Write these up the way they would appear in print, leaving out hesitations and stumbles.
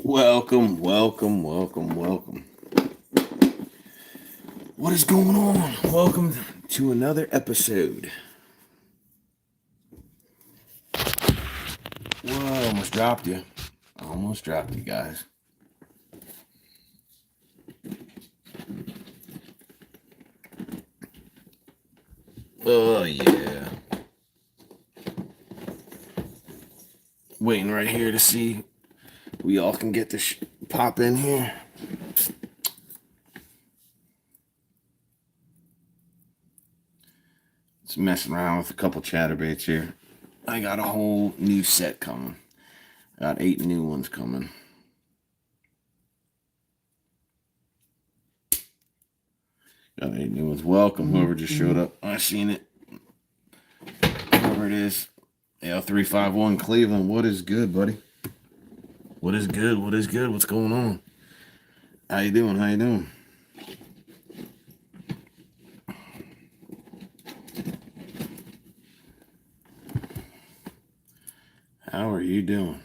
Welcome, welcome, welcome, welcome. What is going on? Welcome to another episode. Whoa, almost dropped you. Almost dropped you guys. Oh, yeah. Waiting right here to see we all can get this pop in here. Just messing around with a couple chatterbaits here. I got a whole new set coming. Got 8 new ones coming. Got 8 new ones. Welcome, whoever just showed up. I seen it. Whoever it is. L351 Cleveland. What is good, buddy? What is good? What is good? What's going on? How you doing? How you doing? How are you doing?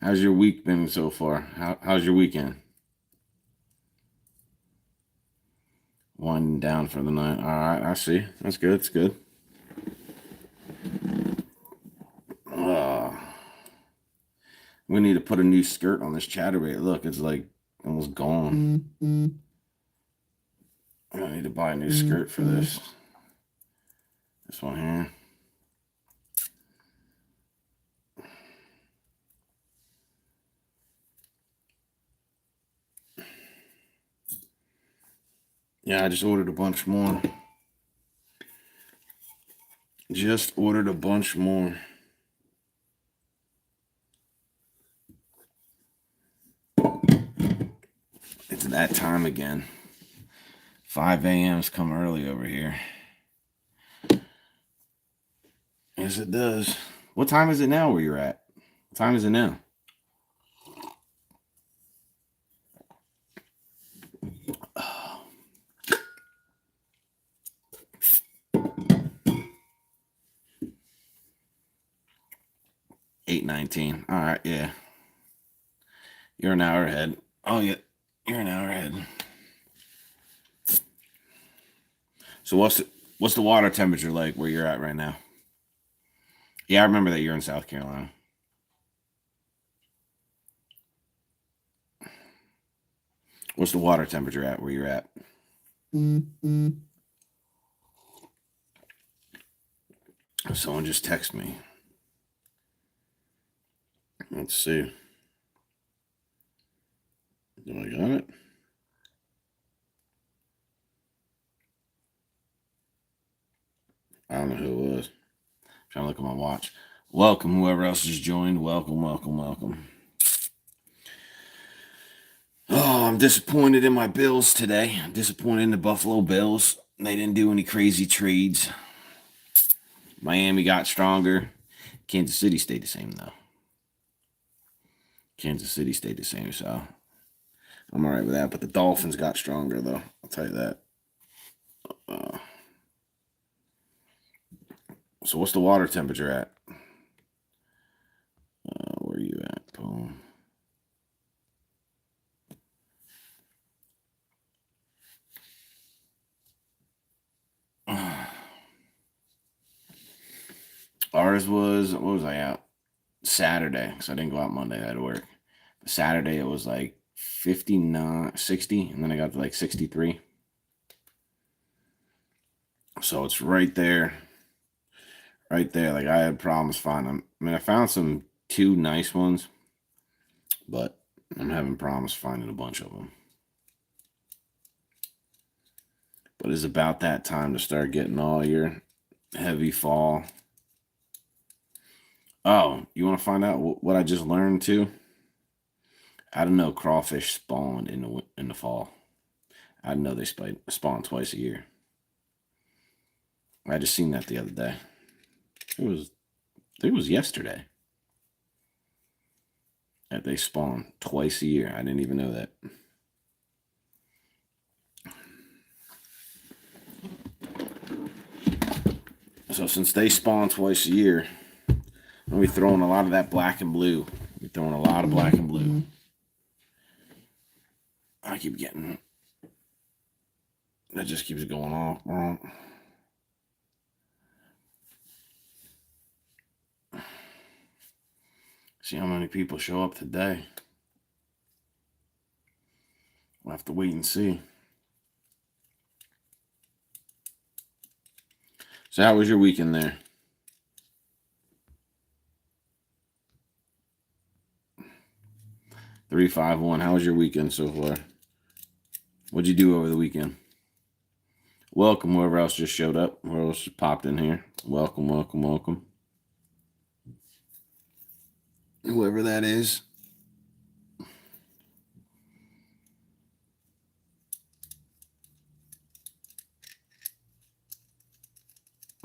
How's your week been so far? How's your weekend? Winding down for the night. All right, I see. That's good. It's good. We need to put a new skirt on this chatterbait. Look, it's like almost gone. I need to buy a new skirt for this. This one here. Yeah, I just ordered a bunch more. Just ordered a bunch more. It's that time again. 5 a.m.'s come early over here. Yes, it does. What time is it now where you're at? What time is it now? $8:19. All right, yeah. You're an hour ahead. Oh, yeah. You're an hour ahead. So what's the water temperature like where you're at right now? Yeah, I remember that you're in South Carolina. What's the water temperature at where you're at? Someone just text me. Let's see. Do I got it? I don't know who it was. I'm trying to look at my watch. Welcome, whoever else just joined. Welcome, welcome, welcome. Oh, I'm disappointed in my Bills today. I'm disappointed in the Buffalo Bills. They didn't do any crazy trades. Miami got stronger. Kansas City stayed the same, though. Kansas City stayed the same, so I'm all right with that. But the Dolphins got stronger, though. I'll tell you that. So what's the water temperature at? Where are you at? Boom. Ours was, what was I out? Saturday, because I didn't go out Monday. I had to work. But Saturday, it was like 59, 60, and then I got to like 63. So it's right there. Right there. Like I had problems finding them. I mean, I found some 2 nice ones, but I'm having problems finding a bunch of them. But it's about that time to start getting all your heavy fall. Oh, you want to find out what I just learned too? I didn't know crawfish spawned in the fall. I didn't know they spawn twice a year. I just seen that the other day. It was yesterday that they spawn twice a year. I didn't even know that. So since they spawn twice a year, I'll be throwing a lot of that black and blue. I'll be throwing a lot of black and blue. I keep getting... That just keeps going off. See how many people show up today. We'll have to wait and see. So how was your weekend there? Three, 5, 1. How was your weekend so far? What'd you do over the weekend? Welcome, whoever else just showed up. Whoever else just popped in here. Welcome, welcome, welcome. Whoever that is.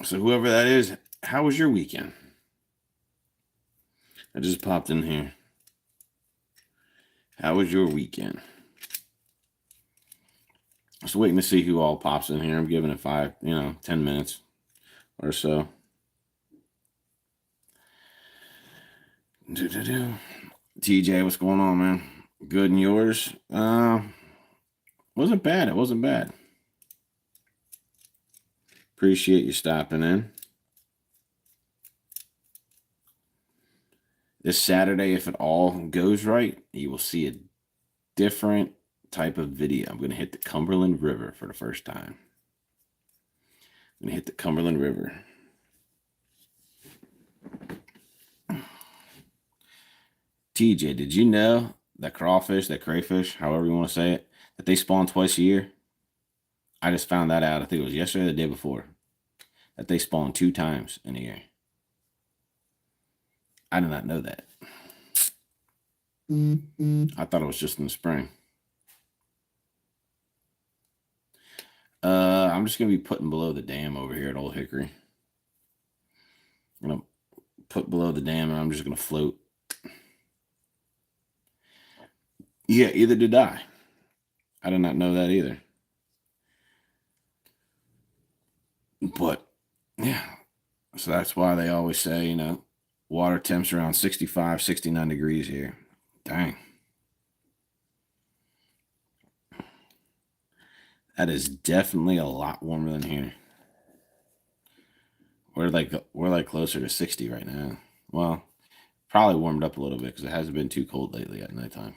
So whoever that is, how was your weekend? I just popped in here. How was your weekend? Just waiting to see who all pops in here. I'm giving it 10 minutes or so. TJ, what's going on, man? Good, and yours? Wasn't bad. It wasn't bad. Appreciate you stopping in. This Saturday, if it all goes right, you will see a different type of video. I'm going to hit the Cumberland River for the first time. I'm going to hit the Cumberland River. TJ, did you know that crawfish, that crayfish, however you want to say it, that they spawn twice a year? I just found that out. I think it was yesterday or the day before. That they spawn 2 times in a year. I did not know that. I thought it was just in the spring. I'm just going to be putting below the dam over here at Old Hickory. I'm going to put below the dam and I'm just going to float. Yeah, either did I. I did not know that either. But, yeah. So that's why they always say, water temps around 65, 69 degrees here. Dang. That is definitely a lot warmer than here. We're like closer to 60 right now. Well, probably warmed up a little bit because it hasn't been too cold lately at nighttime.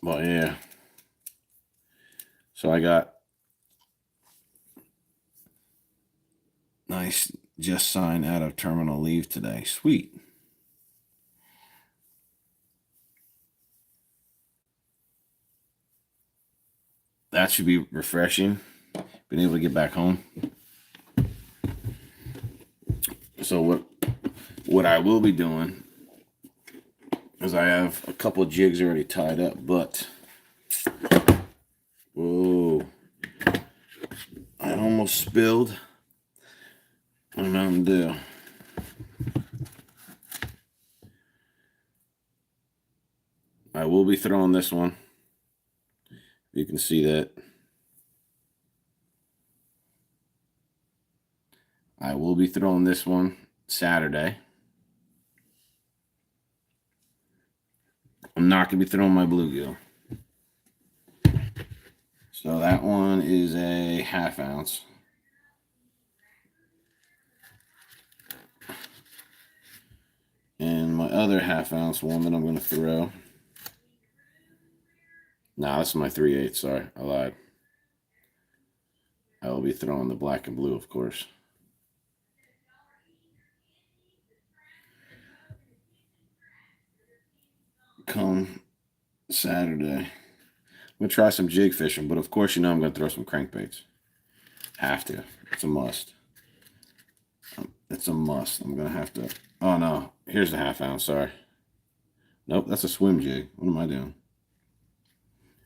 Well, yeah. So I got nice just signed out of terminal leave today. Sweet. That should be refreshing. Been able to get back home. So what I will be doing is I have a couple of jigs already tied up, but whoa, I almost spilled a Mountain Dew. I will be throwing this one. You can see that. I will be throwing this one Saturday. I'm not going to be throwing my bluegill. So that one is a 1/2 ounce. And my other 1/2 ounce one that I'm going to throw. Nah, this is my 3/8. Sorry, I lied. I will be throwing the black and blue, of course. Come Saturday. I'm going to try some jig fishing, but of course, I'm going to throw some crankbaits. Have to. It's a must. It's a must. I'm going to have to. Oh, no. Here's the 1/2 ounce. Sorry. Nope, that's a swim jig. What am I doing?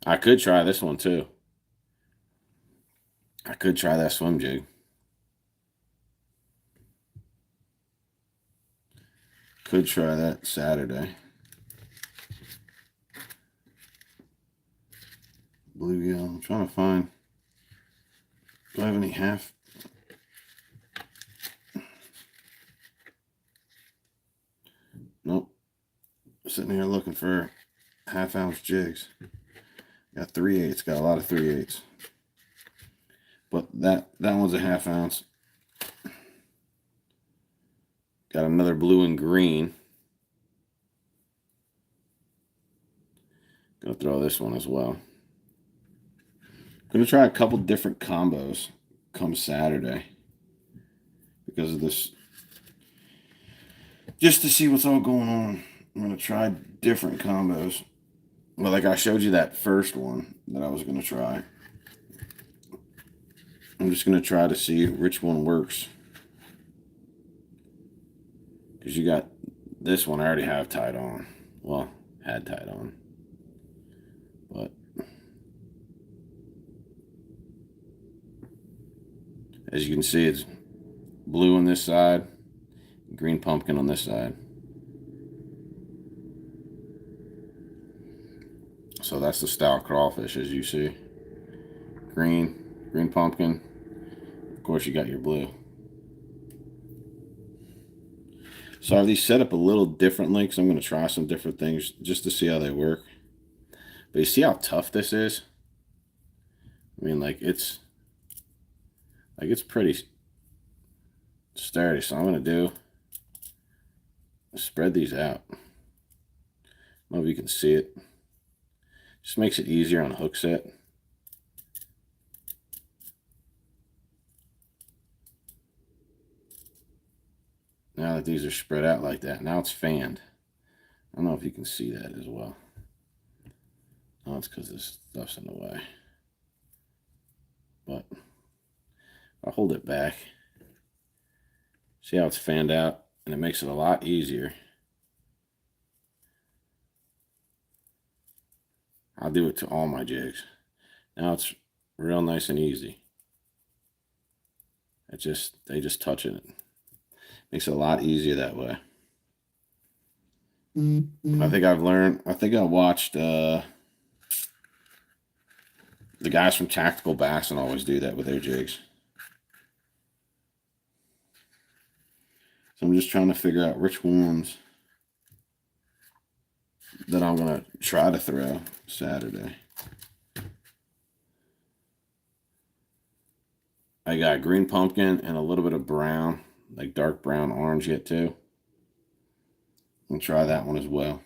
I could try this one, too. I could try that swim jig. Could try that Saturday. bluegill. I'm trying to find. Do I have any half? Nope. Sitting here looking for half-ounce jigs. Got 3/8. Got a lot of 3/8. But that one's a half-ounce. Got another blue and green. Gonna throw this one as well. Gonna try a couple different combos come Saturday because of this, just to see what's all going on. I'm gonna try different combos. Well, like I showed you that first one that I was gonna try. I'm just gonna try to see which one works. Because you got this one I already have tied on. Well, had tied on. But as you can see, it's blue on this side, green pumpkin on this side. So that's the style crawfish, as you see. Green pumpkin. Of course, you got your blue. So I have these set up a little differently because I'm going to try some different things just to see how they work. But you see how tough this is? I mean, like it's pretty sturdy. So I'm going to spread these out. I don't know if you can see it. Just makes it easier on a hook set. Now that these are spread out like that, now it's fanned. I don't know if you can see that as well. Oh, it's because this stuff's in the way. But I'll hold it back. See how it's fanned out? And it makes it a lot easier. I'll do it to all my jigs. Now it's real nice and easy. They just touch it. Makes it a lot easier that way. I think I watched the guys from Tactical Bass and always do that with their jigs. So I'm just trying to figure out which ones that I'm going to try to throw Saturday. I got green pumpkin and a little bit of brown, like dark brown orange yet too. I'll try that one as well.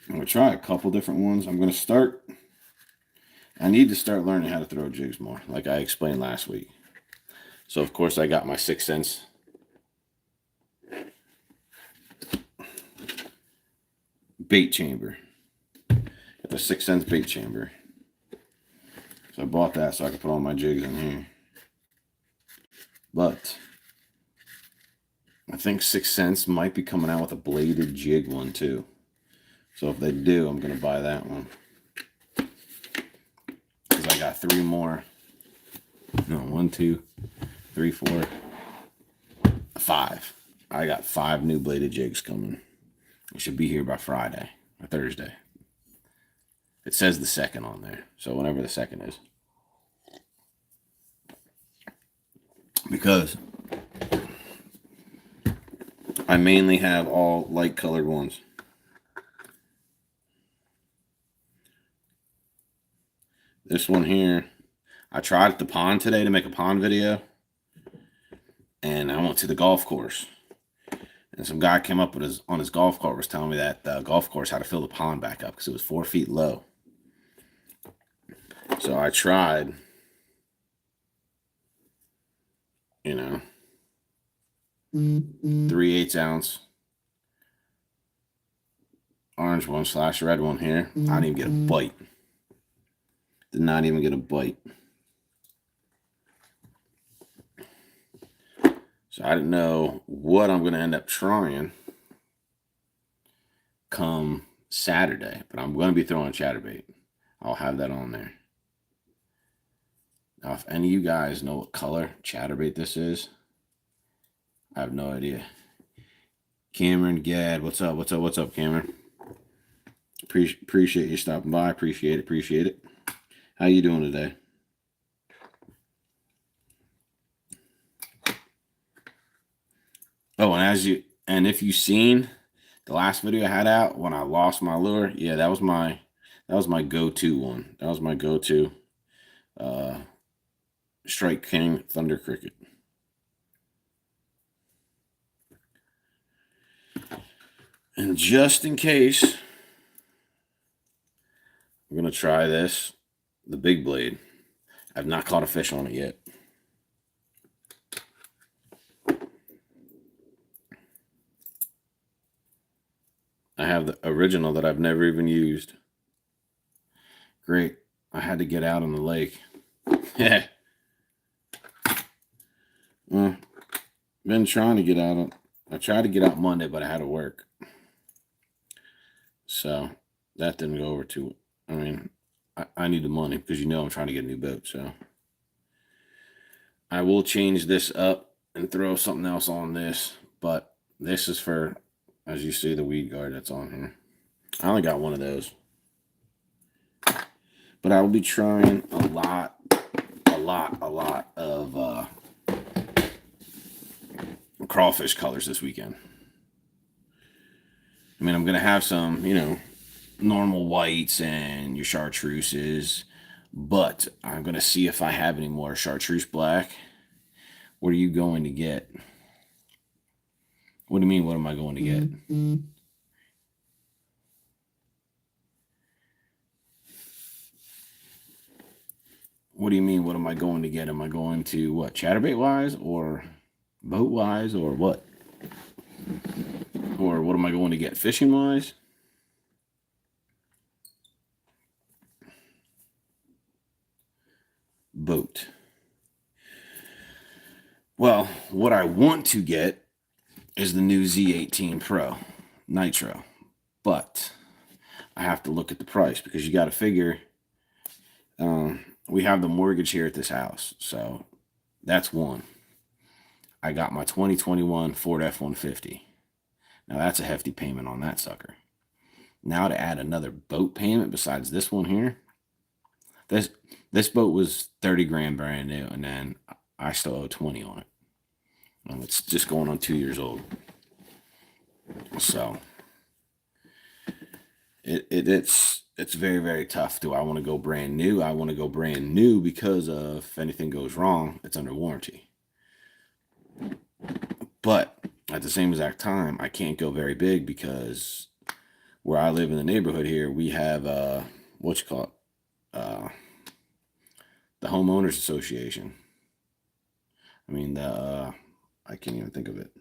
I'm going to try a couple different ones. I need to start learning how to throw jigs more, like I explained last week. So, of course, I got my 6th Sense bait chamber. Got the 6th Sense bait chamber. So I bought that so I could put all my jigs in here. But I think 6th Sense might be coming out with a bladed jig one too. So if they do, I'm going to buy that one. Because I got 3 more. No, 1, 2, 3, 4, 5. I got 5 new bladed jigs coming. It should be here by Friday or Thursday. It says the 2nd on there. So whenever the 2nd is. Because I mainly have all light colored ones. This one here, I tried at the pond today to make a pond video. And I went to the golf course. And some guy came up with on his golf cart was telling me that the golf course had to fill the pond back up because it was 4 feet low. So I tried, 3/8 ounce orange one / red one here. I didn't even get a bite. Did not even get a bite. So I didn't know what I'm going to end up trying come Saturday, but I'm going to be throwing chatterbait. I'll have that on there. Now, if any of you guys know what color chatterbait this is, I have no idea. Cameron Gadd, what's up? What's up, Cameron? Appreciate you stopping by. Appreciate it. How you doing today? Oh, and if you seen the last video I had out when I lost my lure, yeah, that was my go-to one. That was my go-to Strike King Thunder Cricket. And just in case, I'm gonna try this, the big blade. I've not caught a fish on it yet. I have the original that I've never even used. Great. I had to get out on the lake. Yeah. Well, been trying to get out. I tried to get out Monday, but I had to work. So that didn't go over too. I mean, I need the money because I'm trying to get a new boat. So I will change this up and throw something else on this. But this is for, as you see, the weed guard that's on here. I only got one of those. But I will be trying a lot of crawfish colors this weekend. I mean, I'm going to have some, normal whites and your chartreuses, but I'm going to see if I have any more chartreuse black. What are you going to get? What do you mean, what am I going to get? What do you mean, what am I going to get? Am I going to, what, chatterbait-wise or boat-wise or what? Or what am I going to get, fishing-wise? Boat. Well, what I want to get is the new Z18 Pro Nitro, but I have to look at the price because you got to figure we have the mortgage here at this house, so that's one. I got my 2021 Ford F-150. Now that's a hefty payment on that sucker. Now to add another boat payment besides this one here, this boat was 30 grand brand new, and then I still owe 20 on it. And it's just going on 2 years old. So it's very, very tough. Do I want to go brand new? I want to go brand new because of if anything goes wrong, it's under warranty. But at the same exact time, I can't go very big because where I live in the neighborhood here, we have the homeowners association. I mean, I can't even think of it.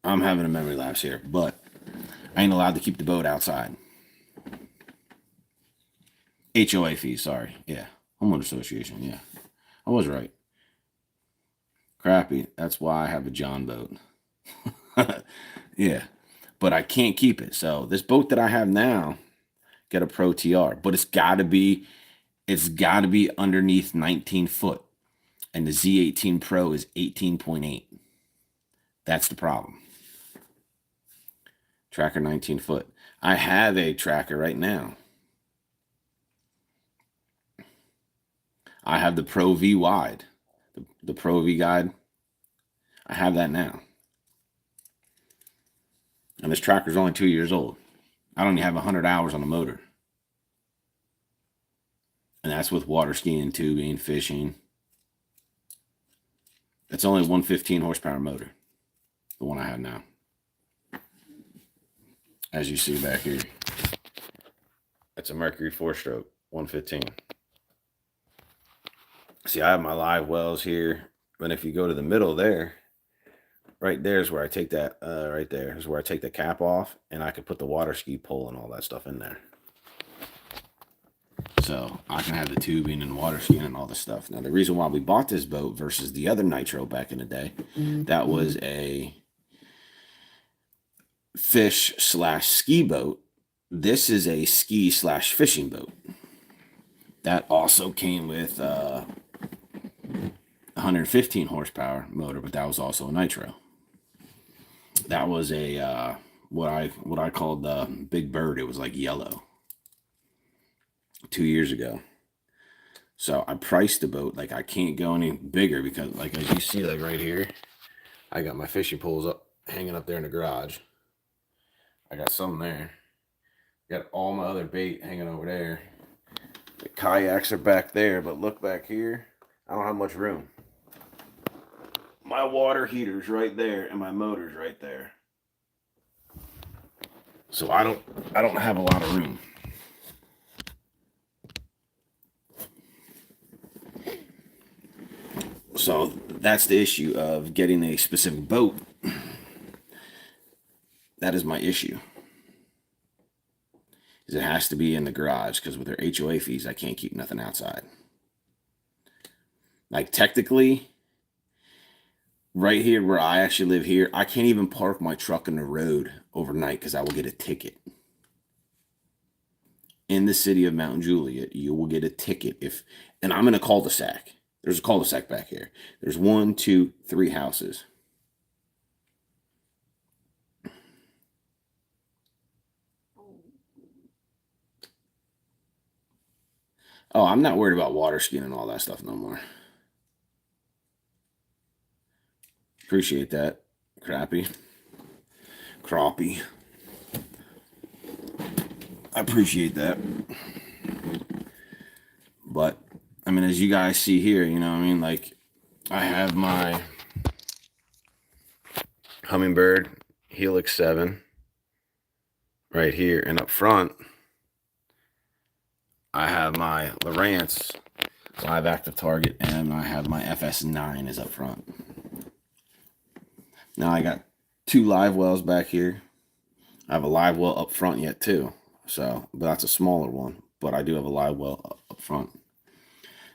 I'm having a memory lapse here, but I ain't allowed to keep the boat outside. HOA fees, sorry. Yeah. Homeowner association, yeah. I was right. Crappy. That's why I have a John boat. Yeah. But I can't keep it. So this boat that I have now, get a Pro TR, but it's gotta be underneath 19 foot. And the Z18 Pro is 18.8. That's the problem. Tracker 19 foot. I have a tracker right now. I have the Pro V wide, the Pro V guide. I have that now. And this tracker's only 2 years old. I don't even have 100 hours on the motor. And that's with water skiing, tubing, fishing. It's only 115 horsepower motor, the one I have now. As you see back here, it's a Mercury 4-stroke, 115. See, I have my live wells here, but if you go to the middle there, right there is where I take that, right there is where I take the cap off, and I can put the water ski pole and all that stuff in there. So I can have the tubing and water skiing and all this stuff. Now, the reason why we bought this boat versus the other Nitro back in the day, that was a fish/ski boat. This is a ski/fishing boat. That also came with 115 horsepower motor, but that was also a nitro. That was a what I called the Big Bird. It was like yellow 2 years ago. So I priced the boat like I can't go any bigger because, like, as you see, like right here, I got my fishing poles up hanging up there in the garage. I got some there. Got all my other bait hanging over there. The kayaks are back there, but look back here. I don't have much room. My water heater's right there and my motor's right there. So I don't have a lot of room. So that's the issue of getting a specific boat. That is my issue. Is it has to be in the garage because with their HOA fees, I can't keep nothing outside. Like technically, right here where I actually live here, I can't even park my truck in the road overnight because I will get a ticket. In the city of Mount Juliet, you will get a ticket if, and I'm in a cul-de-sac. There's a cul-de-sac back here. There's 1, 2, 3 houses. Oh, I'm not worried about water skiing and all that stuff no more. Appreciate that, Crappie. I appreciate that. But, I mean, as you guys see here, you know what I mean? Like, I have my Humminbird Helix 7 right here. And up front, I have my Lowrance live active target, and I have my FS9 is up front. Now I got 2 live wells back here. I have a live well up front yet too. So, but that's a smaller one. But I do have a live well up front.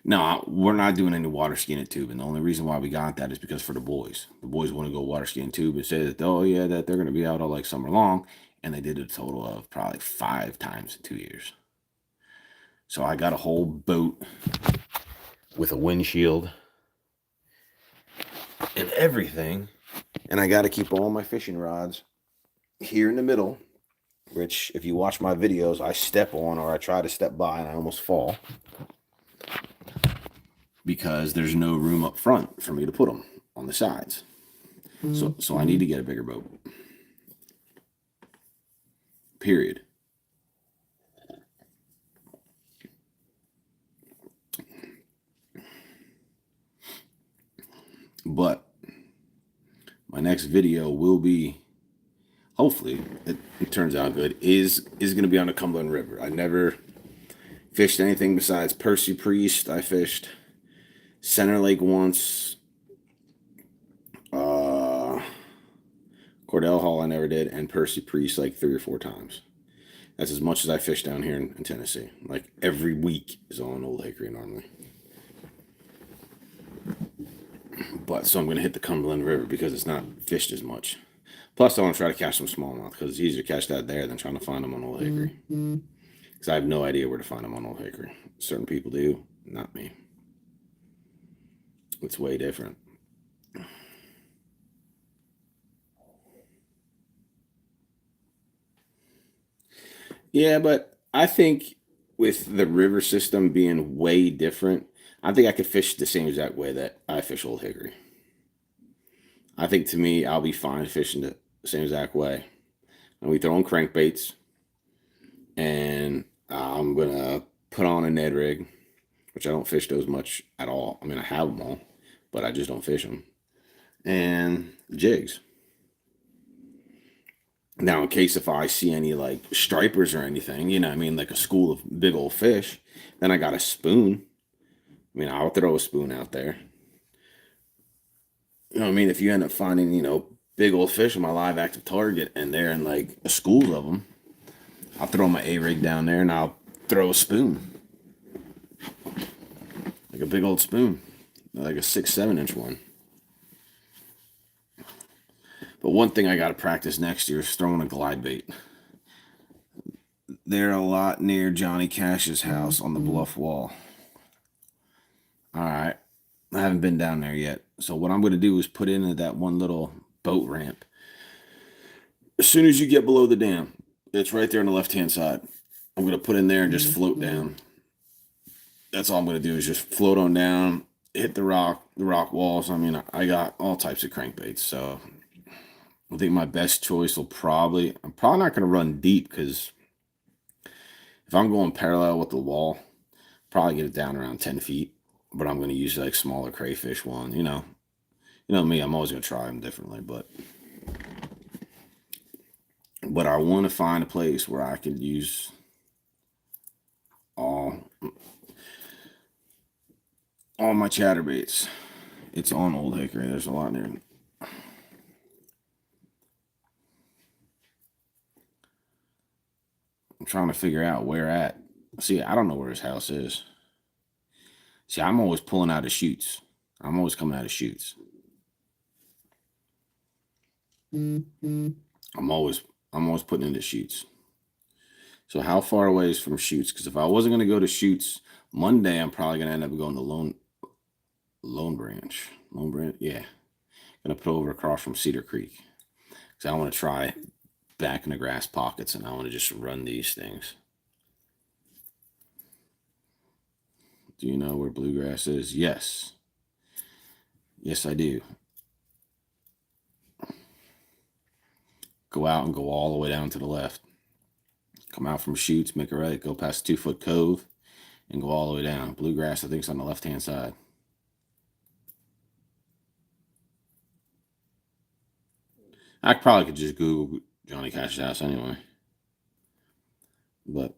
No, we're not doing any water skiing and tubing. The only reason why we got that is because for the boys. The boys want to go water skiing tube and say that, oh yeah, that they're going to be out all like summer long. And they did a total of probably 5 times in 2 years. So I got a whole boat with a windshield and everything. And I got to keep all my fishing rods here in the middle, which if you watch my videos, I step on or I try to step by and I almost fall because there's no room up front for me to put them on the sides. So I need to get a bigger boat. Period. But my next video will be, hopefully it turns out good, is going to be on the Cumberland River. I never fished anything besides Percy Priest. I fished Center Lake once. Cordell Hall I never did, and Percy Priest like 3 or 4 times. That's as much as I fish down here in Tennessee. Like every week is on Old Hickory normally. But so I'm going to hit the Cumberland River because it's not fished as much. Plus, I want to try to catch some smallmouth because it's easier to catch that there than trying to find them on Old Hickory. Because I have no idea where to find them on Old Hickory. Certain people do, not me. It's way different. Yeah, but I think with the river system being way different, I think I could fish the same exact way that I fish Old Hickory. I think to me, I'll be fine fishing the same exact way. And we throw in crankbaits, and I'm gonna put on a Ned rig, which I don't fish those much at all. I mean, I have them all, but I just don't fish them. And jigs. Now, in case if I see any like stripers or anything, you know, I mean, like a school of big old fish, then I got a spoon. I mean, I'll throw a spoon out there. You know what I mean? If you end up finding, you know, big old fish on my live active target and they're in like a school of them, I'll throw my A-rig down there and I'll throw a spoon. Like a big old spoon. Like a 6-7 inch one. But one thing I got to practice next year is throwing a glide bait. They're a lot near Johnny Cash's house on the bluff wall. All right. I haven't been down there yet. So what I'm going to do is put into that one little boat ramp. As soon as you get below the dam, it's right there on the left-hand side. I'm going to put in there and just float down. That's all I'm going to do is just float on down, hit the rock walls. I mean, I got all types of crankbaits. So I think my best choice I'm probably not going to run deep, because if I'm going parallel with the wall, probably get it down around 10 feet. But I'm going to use like smaller crayfish one. You know me, I'm always going to try them differently. But I want to find a place where I can use all my chatterbaits. It's on Old Hickory. There's a lot there. I'm trying to figure out where at. See, I don't know where his house is. See, I'm always pulling out of chutes. I'm always coming out of chutes. I'm always putting into chutes. So how far away is from chutes? Because if I wasn't going to go to chutes Monday, I'm probably going to end up going to Lone Branch. Yeah. Going to put over across from Cedar Creek. Because I want to try back in the grass pockets, and I want to just run these things. Do you know where bluegrass is? Yes. Yes, I do. Go out and go all the way down to the left. Come out from chutes, make a right, go past 2 Foot Cove, and go all the way down. Bluegrass, I think, is on the left-hand side. I probably could just Google Johnny Cash's house anyway. But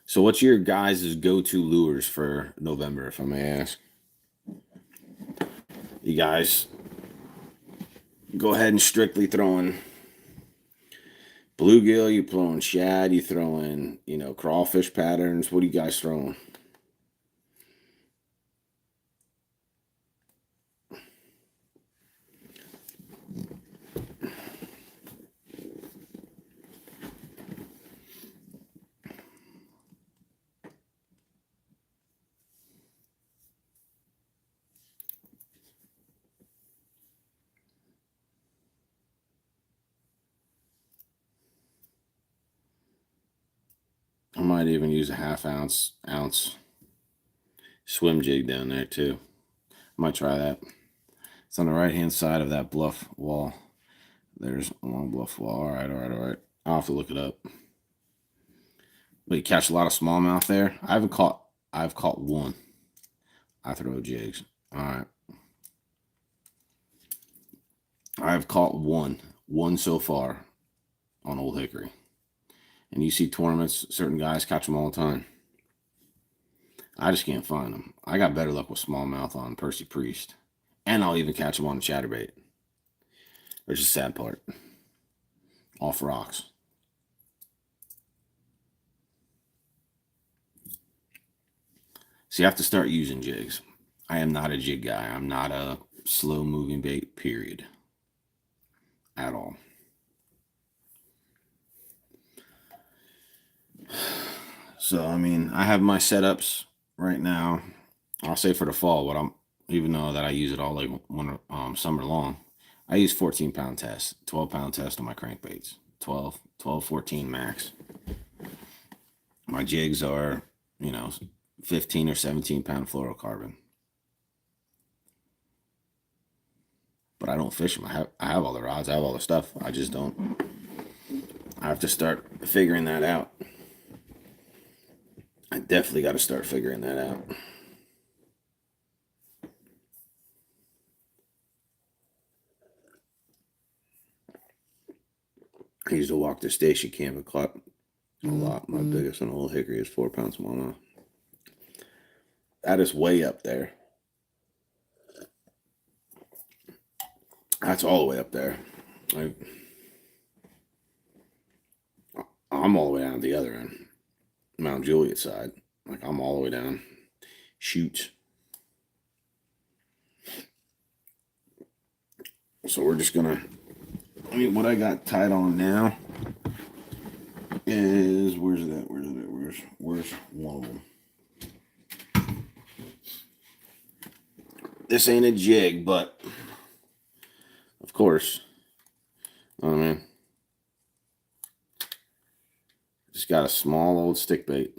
so what's your guys' go-to lures for November, if I may ask? You guys go ahead and strictly throwing bluegill, you throwing shad, you throwing, crawfish patterns. What are you guys throwing? I might even use a half ounce swim jig down there too. I might try that. It's on the right-hand side of that bluff wall. There's a long bluff wall. All right. I'll have to look it up. But you catch a lot of smallmouth there. I've caught one. I throw jigs. All right. I've caught one so far on Old Hickory. And you see tournaments, certain guys catch them all the time. I just can't find them. I got better luck with smallmouth on Percy Priest. And I'll even catch them on a chatterbait. There's the sad part. Off rocks. So you have to start using jigs. I am not a jig guy. I'm not a slow moving bait, period. At all. So, I mean, I have my setups right now. I'll say for the fall, even though that I use it all like summer long, I use 14-pound test, 12-pound test on my crankbaits, 12, 14 max. My jigs are, 15 or 17-pound fluorocarbon. But I don't fish them. I have all the rods, I have all the stuff. I just don't. I have to start figuring that out. I definitely got to start figuring that out. I used to walk the station camp and caught a lot. My biggest on Old Hickory is 4-pound smallmouth. That is way up there. That's all the way up there. I'm all the way down the other end, Mount Juliet side. Like, I'm all the way down. Shoots. So we're just gonna I mean, what I got tied on now is, where's it at? Where's one of them? This ain't a jig, but of course, I mean, just got a small old stick bait.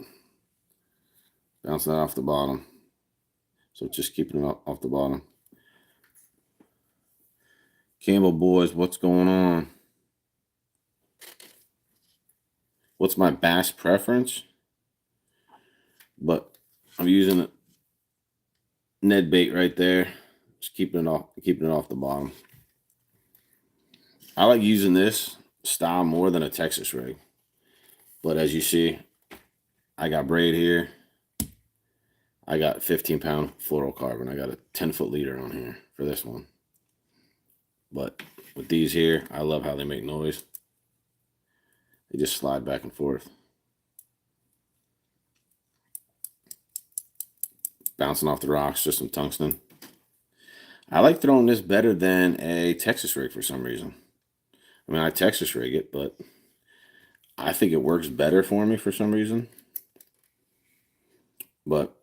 Bouncing that off the bottom. So just keeping it off the bottom. Campbell boys, what's going on? What's my bass preference? But I'm using a Ned bait right there. Just keeping it off the bottom. I like using this style more than a Texas rig. But as you see, I got braid here. I got 15-pound fluorocarbon. I got a 10-foot leader on here for this one. But with these here, I love how they make noise. They just slide back and forth. Bouncing off the rocks, just some tungsten. I like throwing this better than a Texas rig for some reason. I mean, I Texas rig it, but I think it works better for me for some reason. But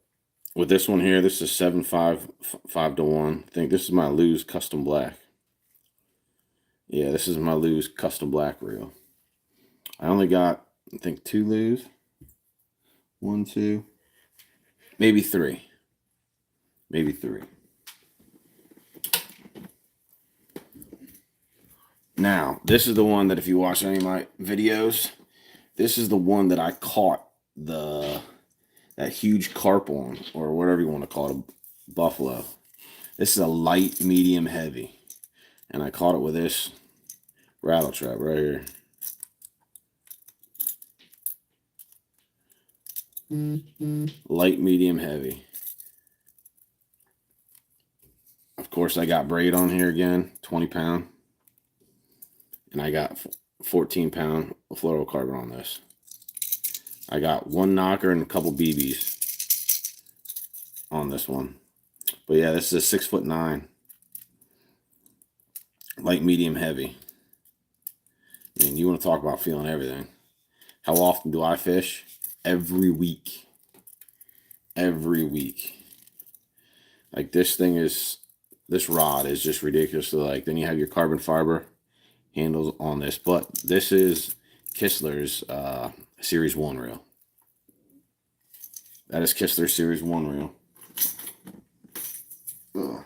with this one here, this is 7.5 5-to-1. I think this is my Lew's Custom Black. Yeah, this is my Lew's Custom Black reel. I only got, I think, 2 Lew's. 1, 2, maybe 3. Maybe 3. Now, this is the one that if you watch any of my videos, this is the one that I caught that huge carp on, or whatever you want to call it, a buffalo. This is a light, medium, heavy. And I caught it with this rattle trap right here. Light, medium, heavy. Of course, I got braid on here again, 20-pound. And I got 14-pound fluorocarbon on this. I got 1 knocker and a couple BBs on this one. But yeah, this is a 6'9". Light, medium, heavy. I mean, you want to talk about feeling everything. How often do I fish? Every week. Every week. Like this rod is just ridiculously like. Then you have your carbon fiber handles on this. But this is Kistler's Series 1 reel. That is Kistler's Series 1 reel. Ugh.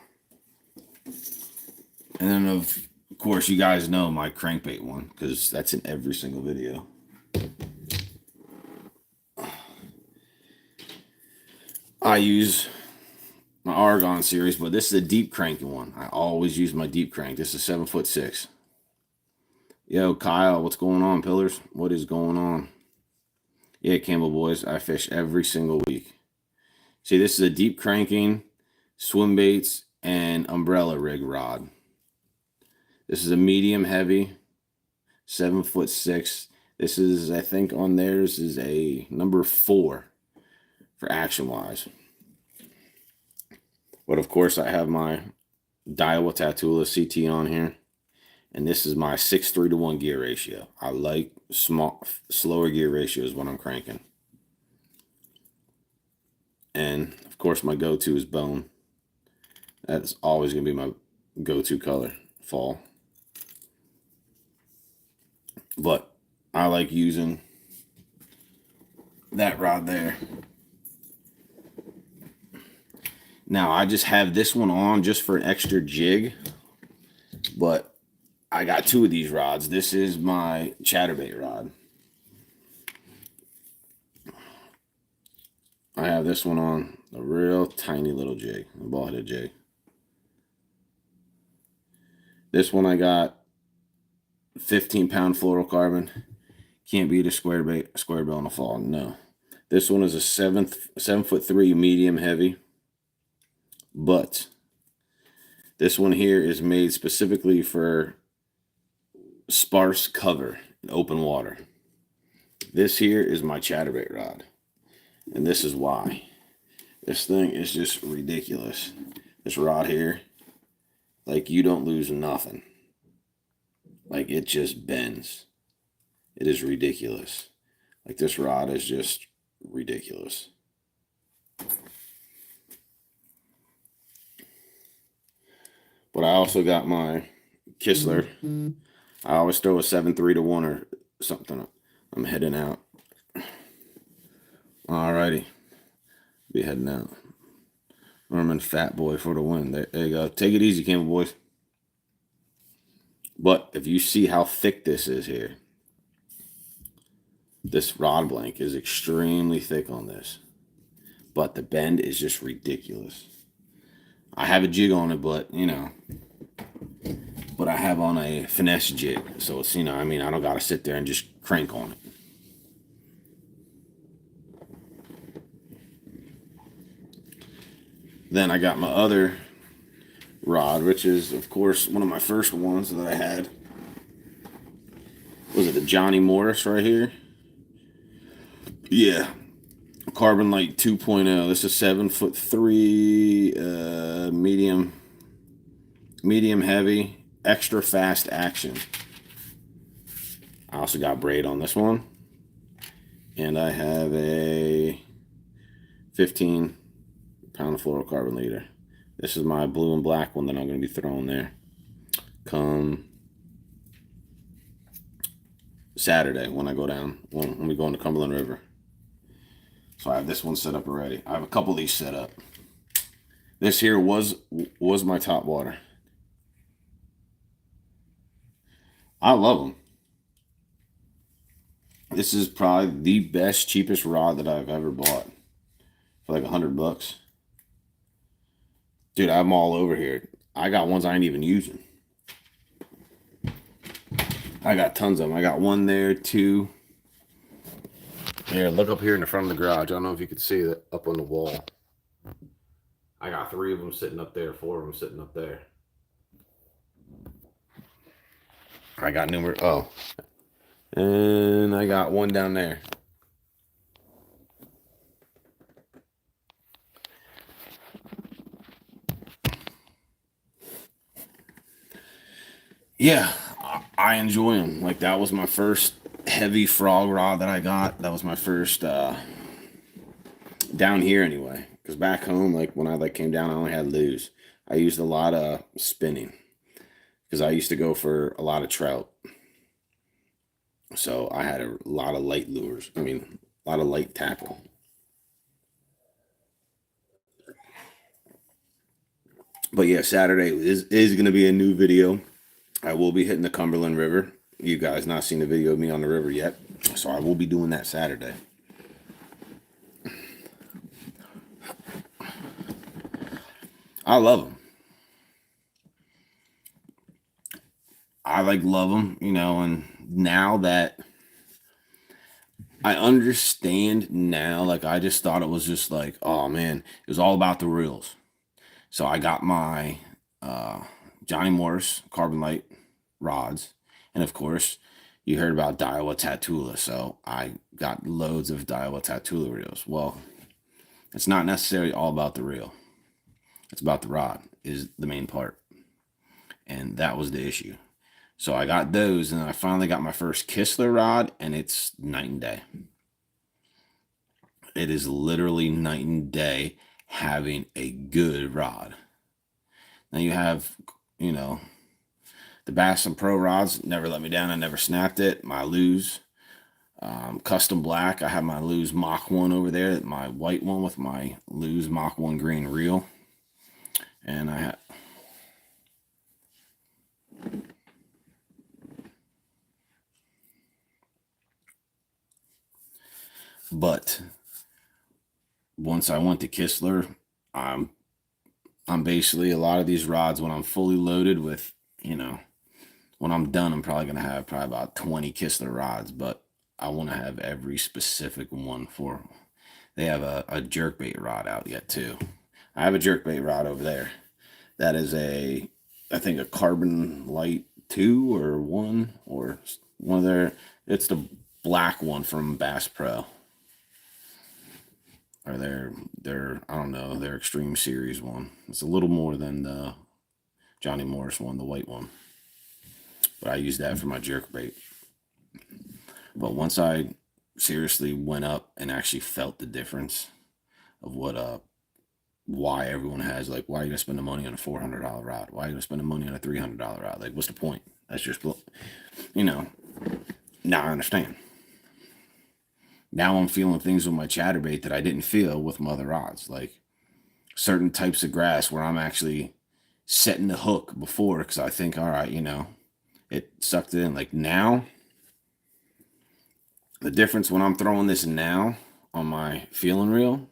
And then, of course, you guys know my crankbait one because that's in every single video. I use my Argon series, but this is a deep cranking one. I always use my deep crank. This is 7'6". Yo, Kyle, what's going on, Pillars? What is going on? Yeah, Campbell boys, I fish every single week. See, this is a deep cranking, swim baits, and umbrella rig rod. This is a medium heavy, 7'6". This is, I think, on theirs is a number 4 for action wise. But of course, I have my Daiwa Tatula CT on here. And this is my 6:3-to-1 gear ratio. I like slower gear ratios when I'm cranking. And of course, my go-to is bone. That's always going to be my go-to color, fall. But I like using that rod there. Now, I just have this one on just for an extra jig. But I got 2 of these rods. This is my chatterbait rod. I have this one on a real tiny little jig, a ball-headed jig. This one I got 15-pound fluorocarbon. Can't beat a square bill in the fall. No. This one is a 7'3" medium heavy. But this one here is made specifically for sparse cover in open water. This here is my chatterbait rod. And this is why. This thing is just ridiculous. This rod here, like, you don't lose nothing. Like, it just bends. It is ridiculous. Like, this rod is just ridiculous. But I also got my Kistler. I always throw a 7-3 to 1 or something. I'm heading out. Alrighty. Be heading out. Norman Fat Boy for the win. There you go. Take it easy, Campbell boys. But if you see how thick this is here, this rod blank is extremely thick on this. But the bend is just ridiculous. I have a jig on it, but, you know, but I have on a finesse jig. So it's, you know, I mean, I don't got to sit there and just crank on it. Then I got my other rod, which is, of course, one of my first ones that I had. Was it the Johnny Morris right here? Yeah. Carbon Light 2.0. This is 7'3", medium heavy, extra fast action. I also got braid on this one. And I have a 15-pound fluorocarbon leader. This is my blue and black one that I'm going to be throwing there come Saturday when I go down, when we go into Cumberland River. So I have this one set up already. I have a couple of these set up. This here was my top water. I love them. This is probably the best, cheapest rod that I've ever bought for like $100. Dude, I'm all over here. I got ones I ain't even using. I got tons of them. I got one there, two. Here, look up here in the front of the garage. I don't know if you can see that up on the wall. I got 3 of them sitting up there, 4 of them sitting up there. I got and I got one down there. Yeah, I enjoy them. Like, that was my first heavy frog rod that I got. That was my first down here anyway. Because back home, like when I came down, I only had lures. I used a lot of spinning because I used to go for a lot of trout. So I had a lot of light lures. I mean, a lot of light tackle. But yeah, Saturday is going to be a new video. I will be hitting the Cumberland River. You guys not seen the video of me on the river yet, so I will be doing that Saturday. I love them. I love them, you know, and now that I understand now, like I just thought it was just like, oh man, it was all about the reels. So I got my Johnny Morris Carbon Light rods, and of course, you heard about Daiwa Tatula, so I got loads of Daiwa Tatula reels. Well, it's not necessarily all about the reel. It's about the rod is the main part, and that was the issue. So I got those, and I finally got my first Kistler rod, and it's night and day. It is literally night and day having a good rod. Now you have, you know, the Bass and Pro rods never let me down. I never snapped it. My Lew's custom black. I have my Lew's Mach 1 over there, my white one with my Lew's Mach 1 green reel. And I have... But once I went to Kistler, I'm basically a lot of these rods when I'm fully loaded with, you know, when I'm done, I'm probably going to have about 20 Kistler rods, but I want to have every specific one for them. They have a jerkbait rod out yet too. I have a jerkbait rod over there. That is I think a Carbon Light 2 or 1 or one of their, it's the black one from Bass Pro. Or their I don't know, their Extreme Series one. It's a little more than the Johnny Morris one, the white one. but I use that for my jerk bait. But once I seriously went up and actually felt the difference of what why everyone has, like, why are you gonna spend the money on a $400 rod? Why are you gonna spend the money on a $300 rod? Like, what's the point? That's just, you know. Now I understand. Now I'm feeling things with my chatterbait that I didn't feel with my other rods, like certain types of grass where I'm actually setting the hook before because I think, all right, it sucked it in. Like now, the difference when I'm throwing this now on my feeling reel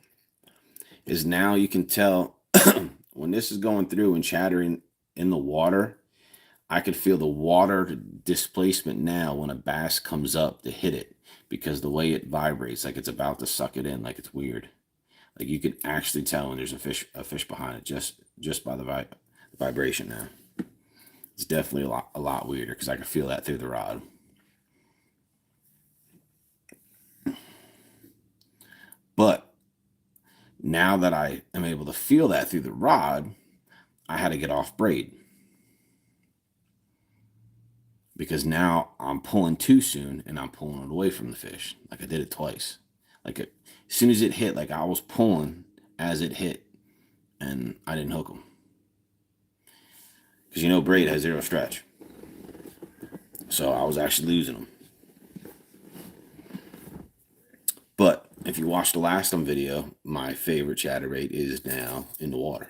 is now you can tell when this is going through and chattering in the water, I could feel the water displacement now when a bass comes up to hit it because the way it vibrates, like it's about to suck it in, like it's weird. Like you can actually tell when there's a fish behind it just by the vibration now. It's definitely a lot weirder because I can feel that through the rod. But now that I am able to feel that through the rod, I had to get off braid. Because now I'm pulling too soon and I'm pulling it away from the fish. Like I did it twice. Like as soon as it hit, like I was pulling as it hit and I didn't hook them. Because braid has zero stretch. So I was actually losing them. But if you watched the last video, my favorite chatterbait is now in the water.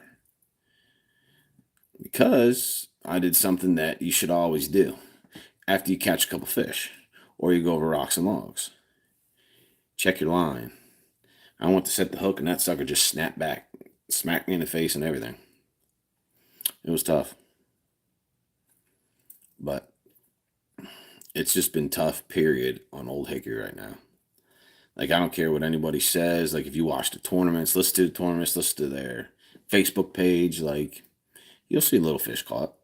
Because I did something that you should always do after you catch a couple fish or you go over rocks and logs. Check your line. I went to set the hook and that sucker just snapped back, smacked me in the face and everything. It was tough. But it's just been tough, period, on Old Hickory right now. Like, I don't care what anybody says. Like, if you watch the tournaments, listen to the tournaments, listen to their Facebook page, like, you'll see little fish caught.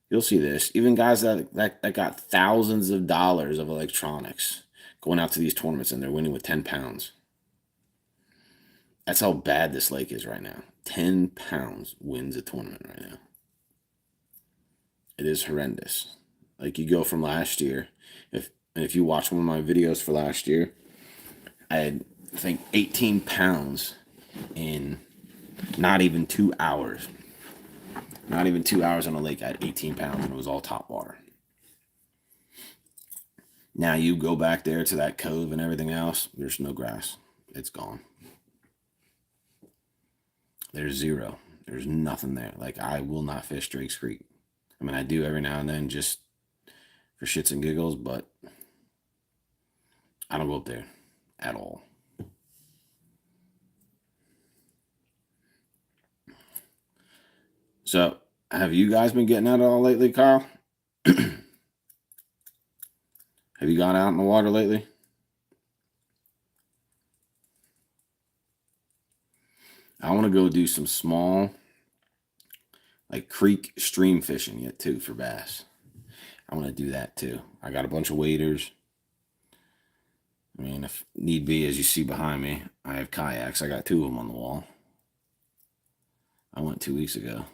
You'll see this. Even guys that got thousands of dollars of electronics going out to these tournaments and they're winning with 10 pounds. That's how bad this lake is right now. 10 pounds wins a tournament right now. It is horrendous. Like you go from last year, if you watch one of my videos for last year, I had, I think, 18 pounds in not even 2 hours. Not even 2 hours on a lake, I had 18 pounds and it was all top water. Now you go back there to that cove and everything else, there's no grass. It's gone. There's zero. There's nothing there. Like, I will not fish Drake's Creek. I mean, I do every now and then just for shits and giggles, but I don't go up there at all. So, have you guys been getting out at all lately, Kyle? Have you gone out in the water lately? I want to go do some small, like creek stream fishing yet too for bass. I want to do that too. I got a bunch of waders. I mean, if need be, as you see behind me, I have kayaks. I got 2 of them on the wall. I went 2 weeks ago.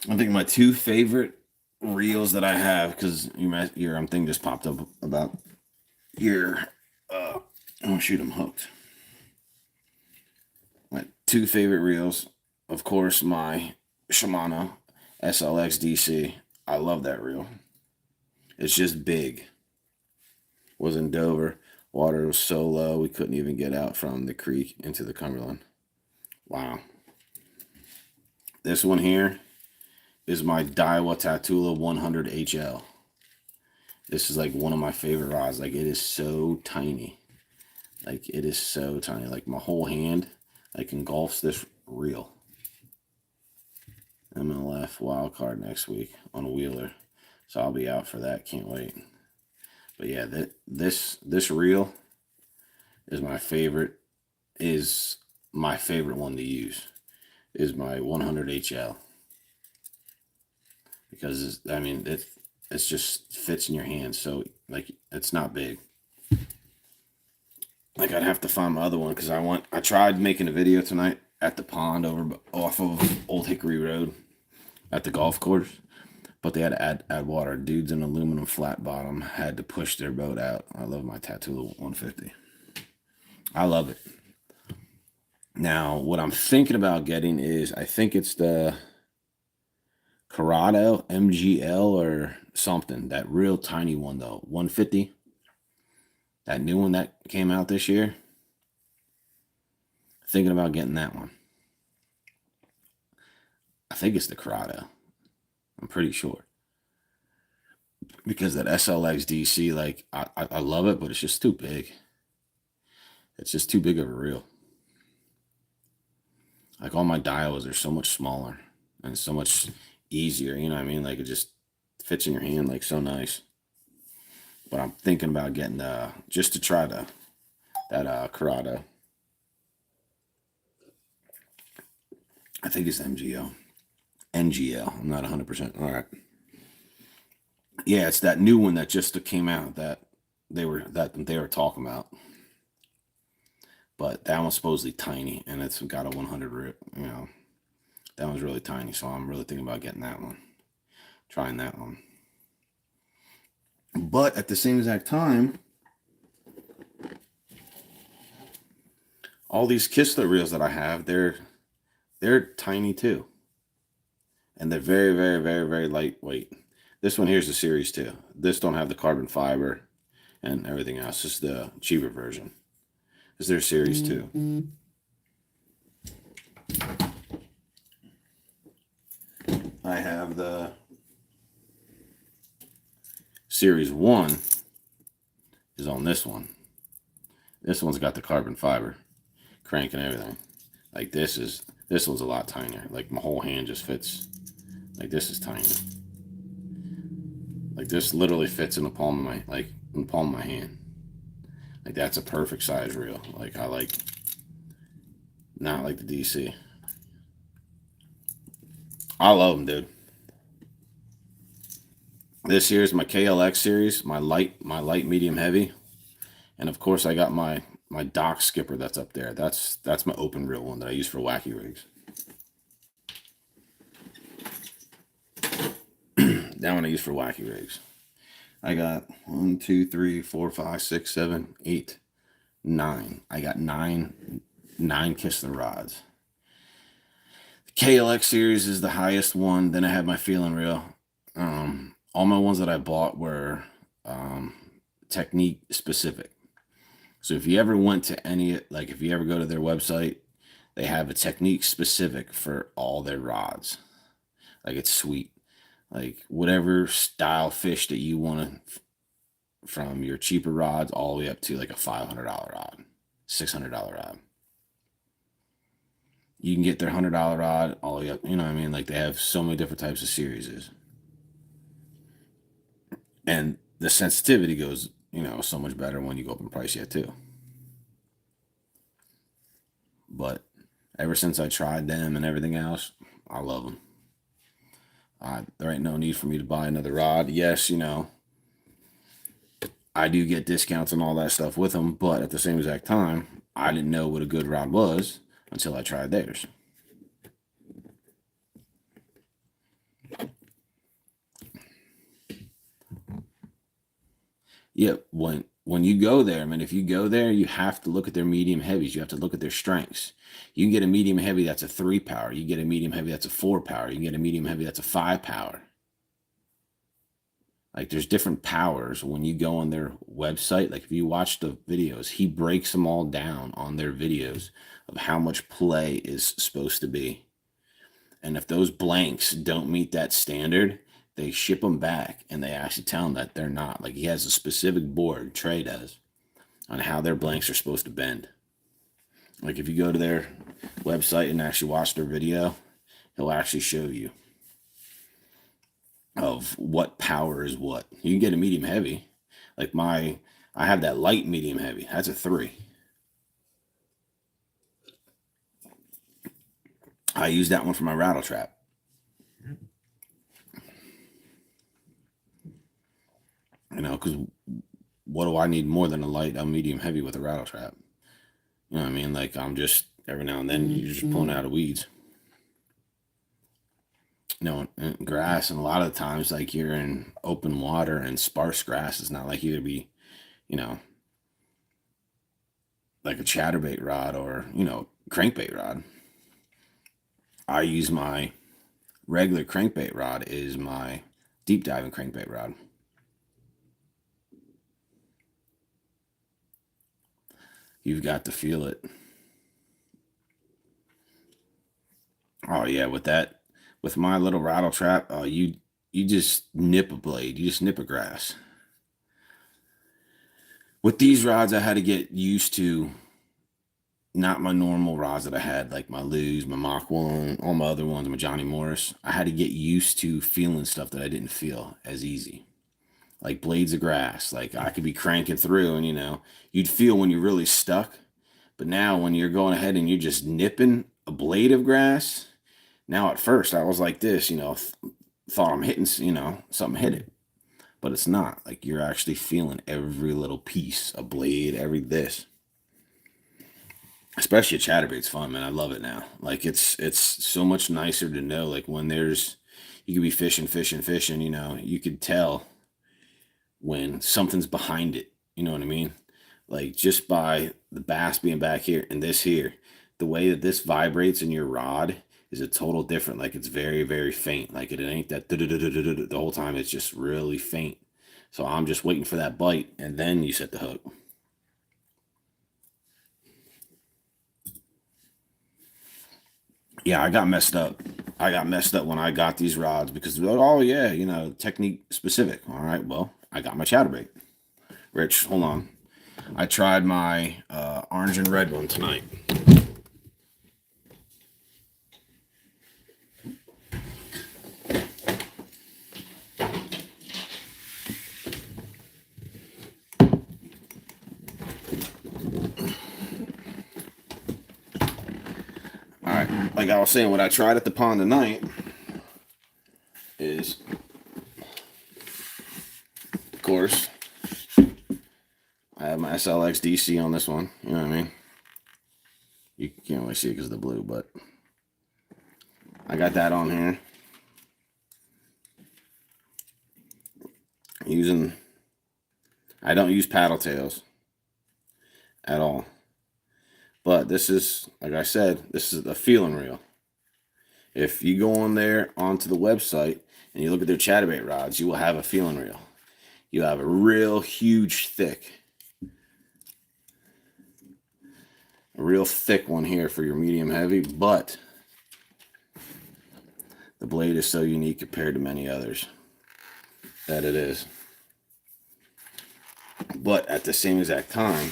I think my 2 favorite reels that I have, because your thing just popped up about your oh shoot, I'm hooked. My 2 favorite reels, of course, my Shimano SLX DC. I love that reel. It's just big. Was in Dover. Water was so low we couldn't even get out from the creek into the Cumberland. Wow. This one here is my Daiwa Tatula 100 HL. This is like one of my favorite rods. Like, it is so tiny. Like, it is so tiny. Like, my whole hand like engulfs this reel. MLF wild card next week on a Wheeler, so I'll be out for that. Can't wait. But yeah, this reel is my favorite. Is my favorite one to use. Is my 100 HL, because I mean it's just fits in your hand. So like, it's not big. like I'd have to find my other one because I tried making a video tonight at the pond over off of Old Hickory Road at the golf course, but they had to add water. Dudes in aluminum flat bottom had to push their boat out. I love my Tattoo 150. I love it. Now, what I'm thinking about getting is I think it's the Corrado MGL or something. That real tiny one though, 150. That new one that came out this year. Thinking about getting that one. I think it's the Corrado. I'm pretty sure. Because that SLX DC, like, I love it, but it's just too big. It's just too big of a reel. Like, all my dials are so much smaller and so much easier, you know what I mean? Like, it just fits in your hand, like, so nice. But I'm thinking about getting, just to try that Corrado. I think it's MGL. NGL. I'm not 100%. All right. Yeah, it's that new one that just came out that they were talking about. But that one's supposedly tiny, and it's got a 100 rip. You know, that one's really tiny, so I'm really thinking about getting that one, trying that one. But at the same exact time, all these Kistler reels that I have, they're tiny too, and they're very, very, very, very lightweight. This one here's the Series 2. This don't have the carbon fiber and everything else. It's the cheaper version. Is there Series 2? I have the Series 1 is on this one. This one's got the carbon fiber crank and everything. Like this one's a lot tinier. Like my whole hand just fits. Like this is tiny. Like this literally fits in the palm of my hand. Like that's a perfect size reel. Like I like, not like the DC. I love them, dude. This here is my KLX series, my light, medium, heavy, and of course I got my Dock Skipper that's up there. That's my open reel one that I use for wacky rigs. That one I use for wacky rigs. I got 1, 2, 3, 4, 5, 6, 7, 8, 9. I got nine Kistler rods. The KLX series is the highest one. Then I have my feeling reel. All my ones that I bought were technique specific. So if you ever went to if you ever go to their website, they have a technique specific for all their rods. Like it's sweet. Like whatever style fish that you want to, from your cheaper rods all the way up to like a $500 rod, $600 rod. You can get their $100 rod all the way up. You know what I mean? Like they have so many different types of series. And the sensitivity goes, so much better when you go up in price yet too. But ever since I tried them and everything else, I love them. There ain't no need for me to buy another rod. Yes, I do get discounts and all that stuff with them, but at the same exact time, I didn't know what a good rod was until I tried theirs. Yeah, when you go there, I mean, if you go there, you have to look at their medium heavies. You have to look at their strengths. You can get a medium heavy that's a 3 power. You get a medium heavy that's a 4 power. You can get a medium heavy that's a 5 power. Like there's different powers when you go on their website. Like if you watch the videos, he breaks them all down on their videos of how much play is supposed to be. And if those blanks don't meet that standard, they ship them back and they actually tell them that they're not. Like he has a specific board, Trey does, on how their blanks are supposed to bend. Like if you go to their website and actually watch their video, he'll actually show you of what power is what. You can get a medium heavy. Like I have that light medium heavy. That's a 3. I use that one for my rattle trap. Because what do I need more than a medium heavy with a rattle trap? You know what I mean? Like I'm just every now and then you're just pulling out of weeds. You know, and grass, and a lot of times like you're in open water and sparse grass. It's not like you to be, you know, like a chatterbait rod or, you know, crankbait rod. I use my regular crankbait rod is my deep diving crankbait rod. You've got to feel it. Oh yeah, with my little rattle trap, you just nip a blade, you just nip a grass. With these rods, I had to get used to not my normal rods that I had, like my Lew's, my Mach 1, all my other ones, my Johnny Morris. I had to get used to feeling stuff that I didn't feel as easy. Like blades of grass. Like I could be cranking through and, you know, you'd feel when you're really stuck. But now when you're going ahead and you're just nipping a blade of grass, now at first I was like this, you know, thought I'm hitting, you know, something hit it. But it's not. Like you're actually feeling every little piece, a blade, every this. Especially a chatterbait's fun, man. I love it now. Like it's so much nicer to know. Like when there's you could be fishing, you know, you could tell when something's behind it. You know what I mean? Like just by the bass being back here and this here, the way that this vibrates in your rod is a total different. Like it's very, very faint. Like it ain't that the whole time. It's just really faint. So I'm just waiting for that bite, and then you set the hook. Yeah, I got messed up. I got messed up when I got these rods because they're like, oh yeah, you know, technique specific. All right, well, I got my chatterbait. Rich, hold on. I tried my orange and red one tonight. All right, like I was saying, what I tried at the pond tonight is, of course, I have my SLX DC on this one. You know what I mean? You can't really see it because of the blue, but I got that on here. I don't use paddle tails at all. But this is, like I said, this is a feeling reel. If you go on there onto the website and you look at their chatterbait rods, you will have a feeling reel. You have a real huge, a real thick one here for your medium heavy, but the blade is so unique compared to many others that it is. But at the same exact time,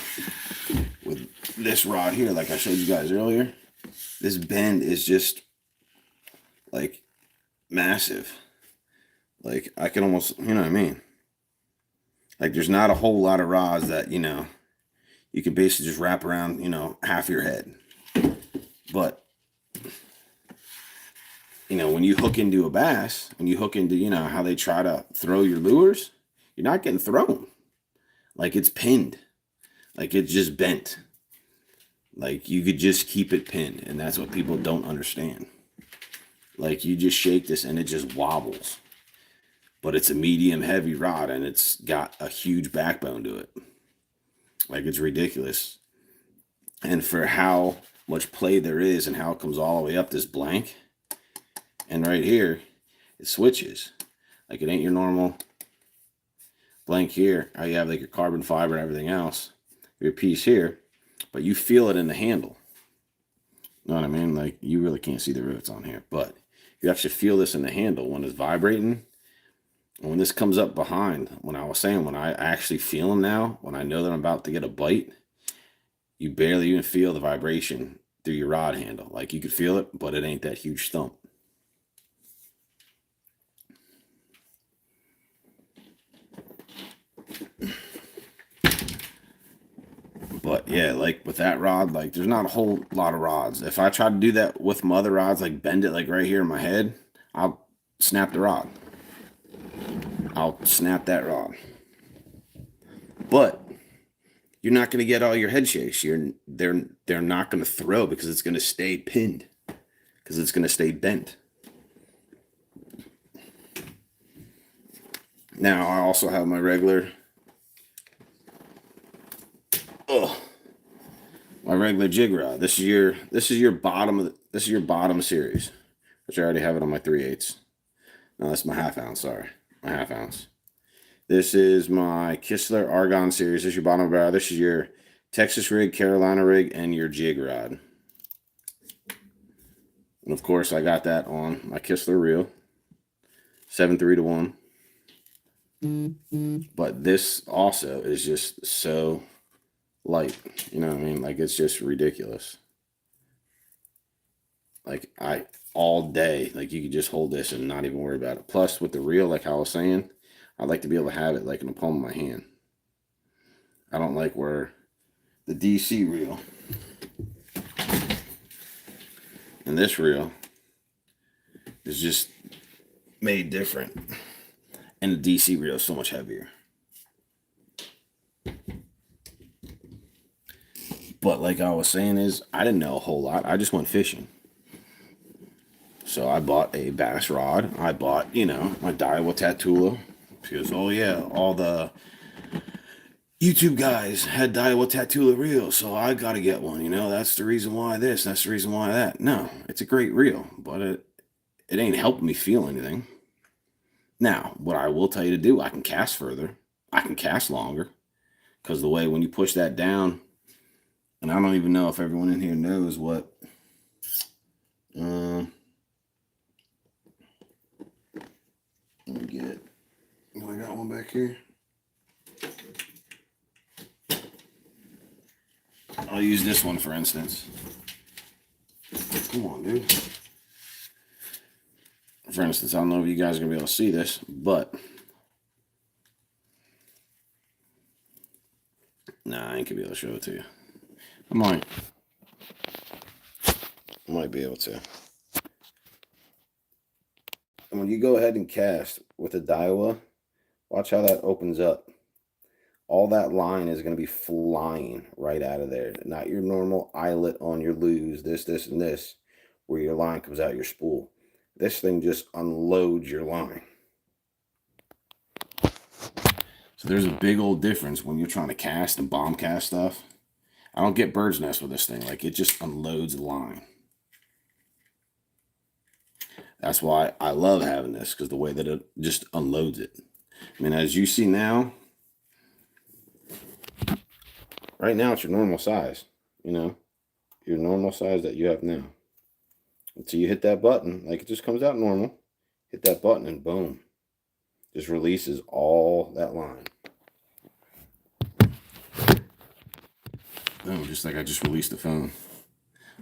with this rod here, like I showed you guys earlier, this bend is just like massive. Like I can almost, you know what I mean? Like there's not a whole lot of rods that, you know, you can basically just wrap around, you know, half your head. But, you know, when you hook into a bass, when you hook into, you know, how they try to throw your lures, you're not getting thrown. Like it's pinned. Like it's just bent. Like you could just keep it pinned. And that's what people don't understand. Like you just shake this and it just wobbles. But it's a medium heavy rod and it's got a huge backbone to it. Like it's ridiculous. And for how much play there is and how it comes all the way up this blank, and right here it switches. Like it ain't your normal blank here. How you have like your carbon fiber and everything else, your piece here, but you feel it in the handle. You know what I mean? Like you really can't see the rivets on here, but you actually feel this in the handle when it's vibrating. And when this comes up behind, when I was saying, when I actually feel them now, when I know that I'm about to get a bite, you barely even feel the vibration through your rod handle. Like you could feel it, but it ain't that huge thump. But yeah, like with that rod, like there's not a whole lot of rods. If I try to do that with my other rods, like bend it like right here in my head, I'll snap the rod. I'll snap that rod. But you're not going to get all your head shakes. They're not going to throw because it's going to stay pinned, because it's going to stay bent. Now I also have my regular, my regular jig rod. This is your bottom series, which I already have it on my 3/8. No, that's my half ounce. Sorry, my half ounce. This is my Kistler Argon series. This is your bottom barrel. This is your Texas rig, Carolina rig, and your jig rod. And of course, I got that on my Kistler reel, 7/3-1. But this also is just so light. You know what I mean? Like, it's just ridiculous. Like, all day, like, you could just hold this and not even worry about it. Plus, with the reel, like I was saying, I'd like to be able to have it like in the palm of my hand. I don't like where the DC reel and this reel is just made different. And the DC reel is so much heavier. But like I was saying is, I didn't know a whole lot. I just went fishing. So I bought a bass rod. I bought, my Daiwa Tatula. Because, oh yeah, all the YouTube guys had Daiwa Tatula reels, so I got to get one. That's the reason why this, that's the reason why that. No, it's a great reel, but it ain't helping me feel anything. Now, what I will tell you to do, I can cast further. I can cast longer. Because the way when you push that down, and I don't even know if everyone in here knows what... let me get it. I got one back here. I'll use this one for instance. Come on, dude. For instance, I don't know if you guys are going to be able to see this, but... Nah, I ain't going to be able to show it to you. I might be able to. And when you go ahead and cast with a Daiwa, watch how that opens up. All that line is going to be flying right out of there. Not your normal eyelet on your luge, this, and this, where your line comes out your spool. This thing just unloads your line. So there's a big old difference when you're trying to cast and bomb cast stuff. I don't get bird's nest with this thing. Like, it just unloads the line. That's why I love having this, because the way that it just unloads it. I mean, as you see now, right now it's your normal size, your normal size that you have now. Until you hit that button, like, it just comes out normal. Hit that button and boom, just releases all that line. Oh, just like I just released the phone.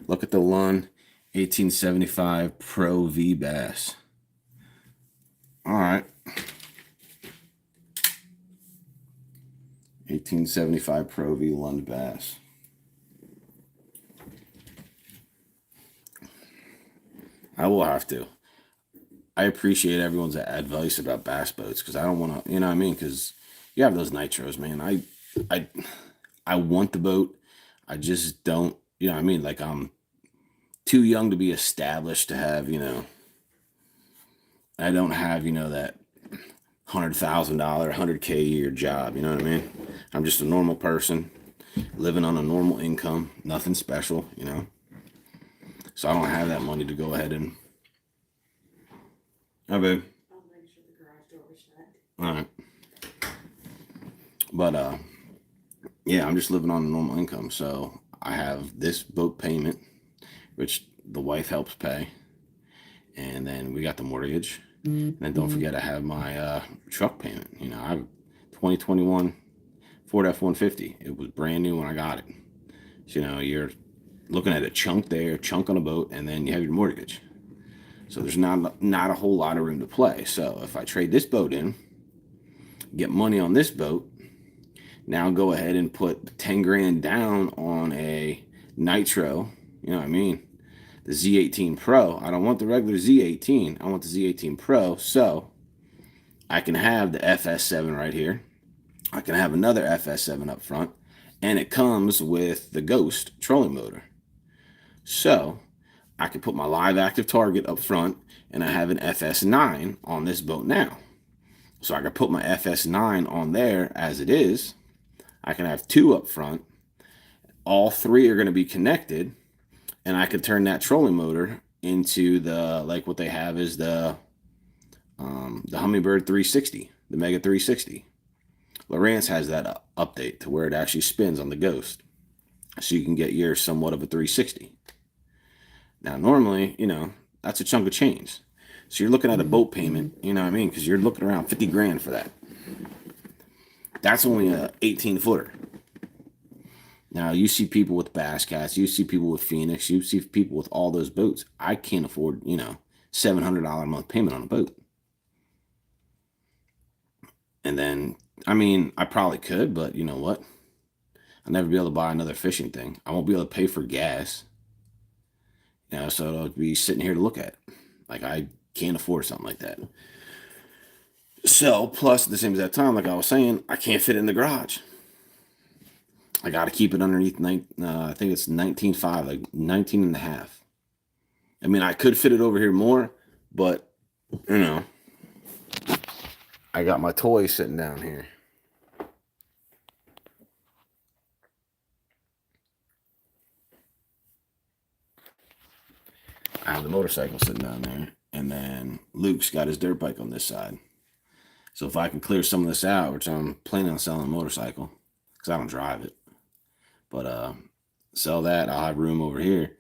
Look at the Lund 1875 Pro V Bass. All right. 1875 Pro V Lund Bass. I will have to. I appreciate everyone's advice about bass boats, because I don't want to, you know what I mean? Because you have those nitros, man. I want the boat. I just don't, you know what I mean? Like, I'm too young to be established to have, I don't have, that $100,000, $100K a year job, you know what I mean? I'm just a normal person living on a normal income, nothing special, So I don't have that money to go ahead and... Hi, babe. I'll make sure the garage door was shut. All right. But, yeah, I'm just living on a normal income. So I have this boat payment, which the wife helps pay. And then we got the mortgage. And then don't forget I have my truck payment. I have 2021 Ford F-150. It was brand new when I got it. So, you're looking at a chunk there, chunk on a boat, and then you have your mortgage. So there's not a whole lot of room to play. So if I trade this boat in, get money on this boat, now go ahead and put 10 grand down on a Nitro, you know what I mean? The Z18 Pro. I don't want the regular Z18. I want the Z18 Pro. So I can have the FS7 right here. I can have another FS7 up front. and it comes with the Ghost trolling motor. So I can put my live active target up front, and I have an FS9 on this boat now. So I can put my FS9 on there as it is. I can have 2 up front. All 3 are going to be connected, and I could turn that trolling motor into the, like what they have is the Humminbird 360, the Mega 360. Lowrance has that update to where it actually spins on the Ghost, so you can get yours somewhat of a 360. Now, normally, that's a chunk of change. So you're looking at a boat payment, you know what I mean? Because you're looking around 50 grand for that. That's only a 18 footer. Now, you see people with Bass Cats, you see people with Phoenix, you see people with all those boats. I can't afford, $700 a month payment on a boat. And then, I probably could, but you know what? I'll never be able to buy another fishing thing. I won't be able to pay for gas. So I'll be sitting here to look at it. Like, I can't afford something like that. So, plus at the same exact time, like I was saying, I can't fit it in the garage. I got to keep it underneath, I think it's 19.5, like 19 and a half. I could fit it over here more, but, I got my toy sitting down here. I have the motorcycle sitting down there, and then Luke's got his dirt bike on this side. So if I can clear some of this out, which I'm planning on selling a motorcycle, because I don't drive it, but sell that, I'll have room over here,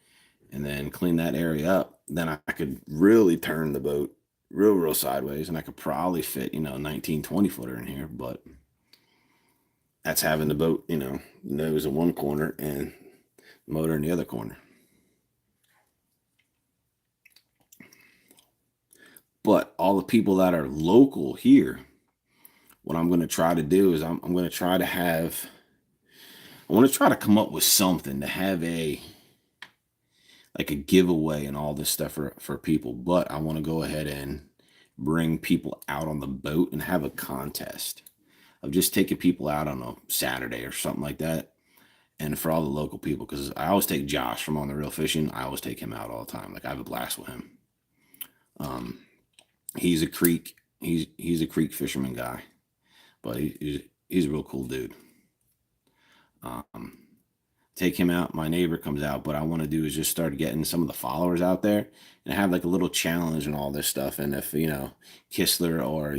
and then clean that area up. Then I could really turn the boat real sideways, and I could probably fit 19, 20 footer in here. But that's having the boat nose in one corner and motor in the other corner. But all the people that are local here, what I'm going to try to do is I'm going to try to come up with something to have a giveaway and all this stuff for people. But I want to go ahead and bring people out on the boat and have a contest of just taking people out on a Saturday or something like that. And for all the local people, because I always take Josh from On the Real Fishing. I always take him out all the time. Like, I have a blast with him. He's a creek fisherman guy, but he's a real cool dude. Take him out. My neighbor comes out. What I want to do is just start getting some of the followers out there and have like a little challenge and all this stuff. And if, Kistler or,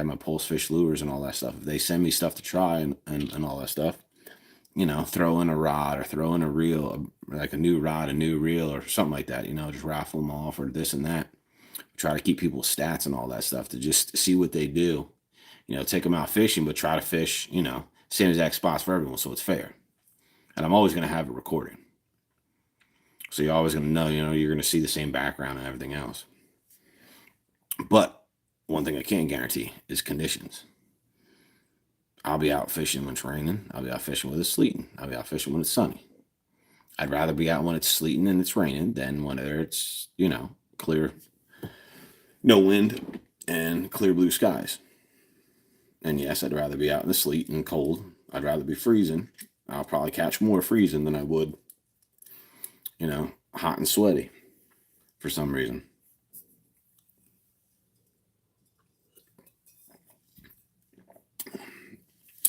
my Pulse Fish Lures and all that stuff, if they send me stuff to try and all that stuff, throw in a rod or throw in a reel, like a new rod, a new reel or something like that, just raffle them off or this and that. Try to keep people's stats and all that stuff to just see what they do. Take them out fishing, but try to fish, same exact spots for everyone, so it's fair. And I'm always going to have it recorded. So you're always going to know, you're going to see the same background and everything else. But one thing I can't guarantee is conditions. I'll be out fishing when it's raining. I'll be out fishing when it's sleeting. I'll be out fishing when it's sunny. I'd rather be out when it's sleeting and it's raining than when it's, clear, no wind, and clear blue skies. And yes, I'd rather be out in the sleet and cold. I'd rather be freezing. I'll probably catch more freezing than I would, hot and sweaty for some reason.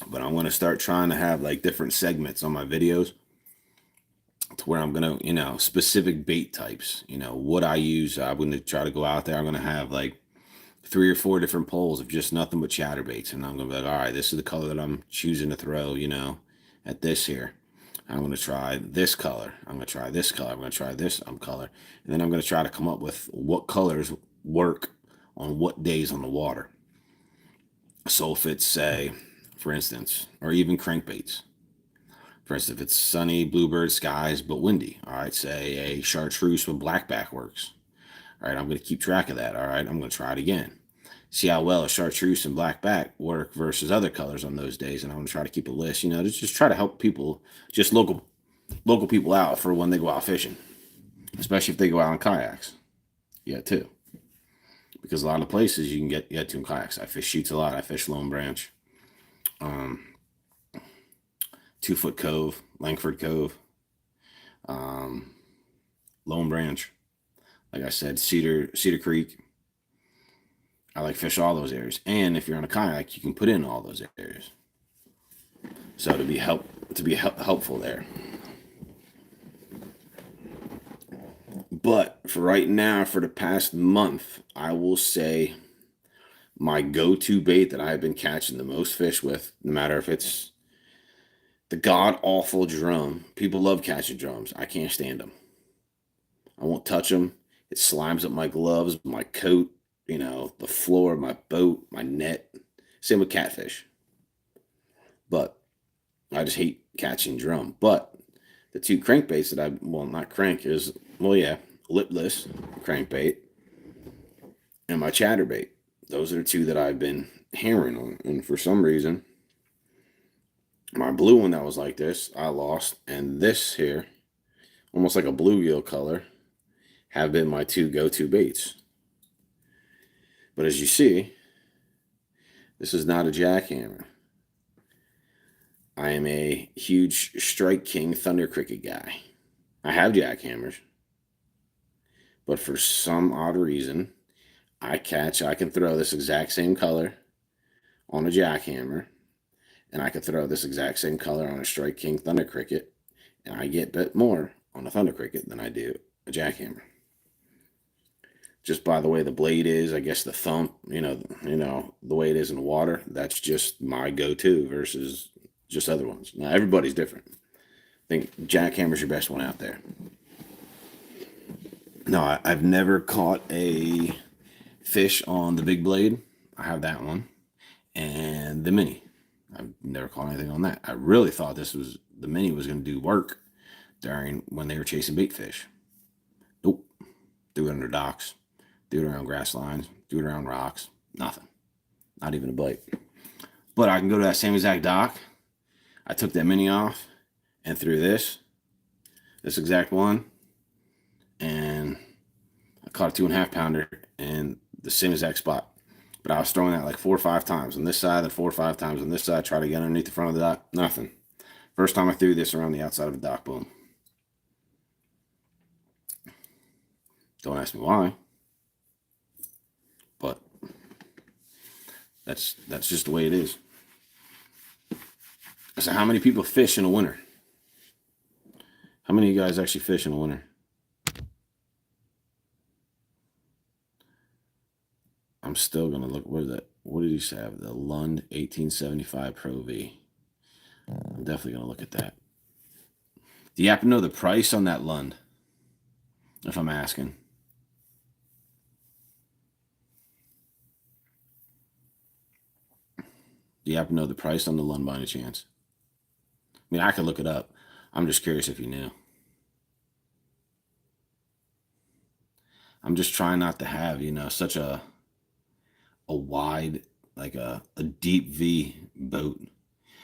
But I'm going to start trying to have like different segments on my videos to where I'm going to, specific bait types, what I use. I'm going to try to go out there. I'm going to have like 3 or 4 different poles of just nothing but chatterbaits. And I'm going to be like, all right, this is the color that I'm choosing to throw, at this here. I'm going to try this color. I'm going to try this color. I'm going to try this color. And then I'm going to try to come up with what colors work on what days on the water. So if it's, say, for instance, or even crankbaits. For instance, if it's sunny, bluebird skies, but windy. All right, say a chartreuse with blackback works. All right, I'm going to keep track of that. All right, I'm going to try it again. See how well a chartreuse and blackback work versus other colors on those days. And I'm going to try to keep a list, to just try to help people, just local people out for when they go out fishing, especially if they go out in kayaks. Yeah, too. Because a lot of places you can get to in kayaks. I fish Sheets a lot. I fish Lone Branch. 2 Foot Cove, Langford Cove, Lone Branch. Like I said, Cedar Creek. I like fish all those areas. And if you're on a kayak, you can put in all those areas. So to be helpful there. But for right now, for the past month, I will say my go-to bait that I've been catching the most fish with, no matter if it's the god-awful drum. People love catching drums. I can't stand them. I won't touch them. It slimes up my gloves, my coat, the floor of my boat, my net. Same with catfish. But I just hate catching drum. But the 2 crankbaits that not crank is, lipless crankbait and my chatterbait. Those are the 2 that I've been hammering on. And for some reason, my blue one that was like this, I lost. And this here, almost like a bluegill color, have been my 2 go-to baits. But as you see, this is not a jackhammer. I am a huge Strike King Thunder Cricket guy. I have jackhammers. But for some odd reason, I can throw this exact same color on a jackhammer, and I can throw this exact same color on a Strike King Thunder Cricket, and I get a bit more on a Thunder Cricket than I do a jackhammer. Just by the way the blade is, I guess the thump, the way it is in the water, that's just my go-to versus just other ones. Now, everybody's different. I think jackhammer's your best one out there. No, I've never caught a fish on the big blade. I have that one. And the mini. I've never caught anything on that. I really thought the mini was going to do work when they were chasing bait fish. Nope. Do it under docks. Do it around grass lines. Do it around rocks. Nothing. Not even a bite. But I can go to that same exact dock. I took that mini off and threw this exact one. And I caught a 2.5 pounder in the same exact spot. But I was throwing that like 4 or 5 times on this side and 4 or 5 times on this side. Try to get underneath the front of the dock. Nothing. First time I threw this around the outside of a dock, boom. Don't ask me why. But that's just the way it is. So how many people fish in the winter? How many of you guys actually fish in the winter? I'm still going to look. What is that? What did he have? The Lund 1875 Pro V. I'm definitely going to look at that. Do you happen to know the price on that Lund? If I'm asking. Do you happen to know the price on the Lund by any chance? I mean, I could look it up. I'm just curious if you knew. I'm just trying not to have, such a wide, like a deep V boat.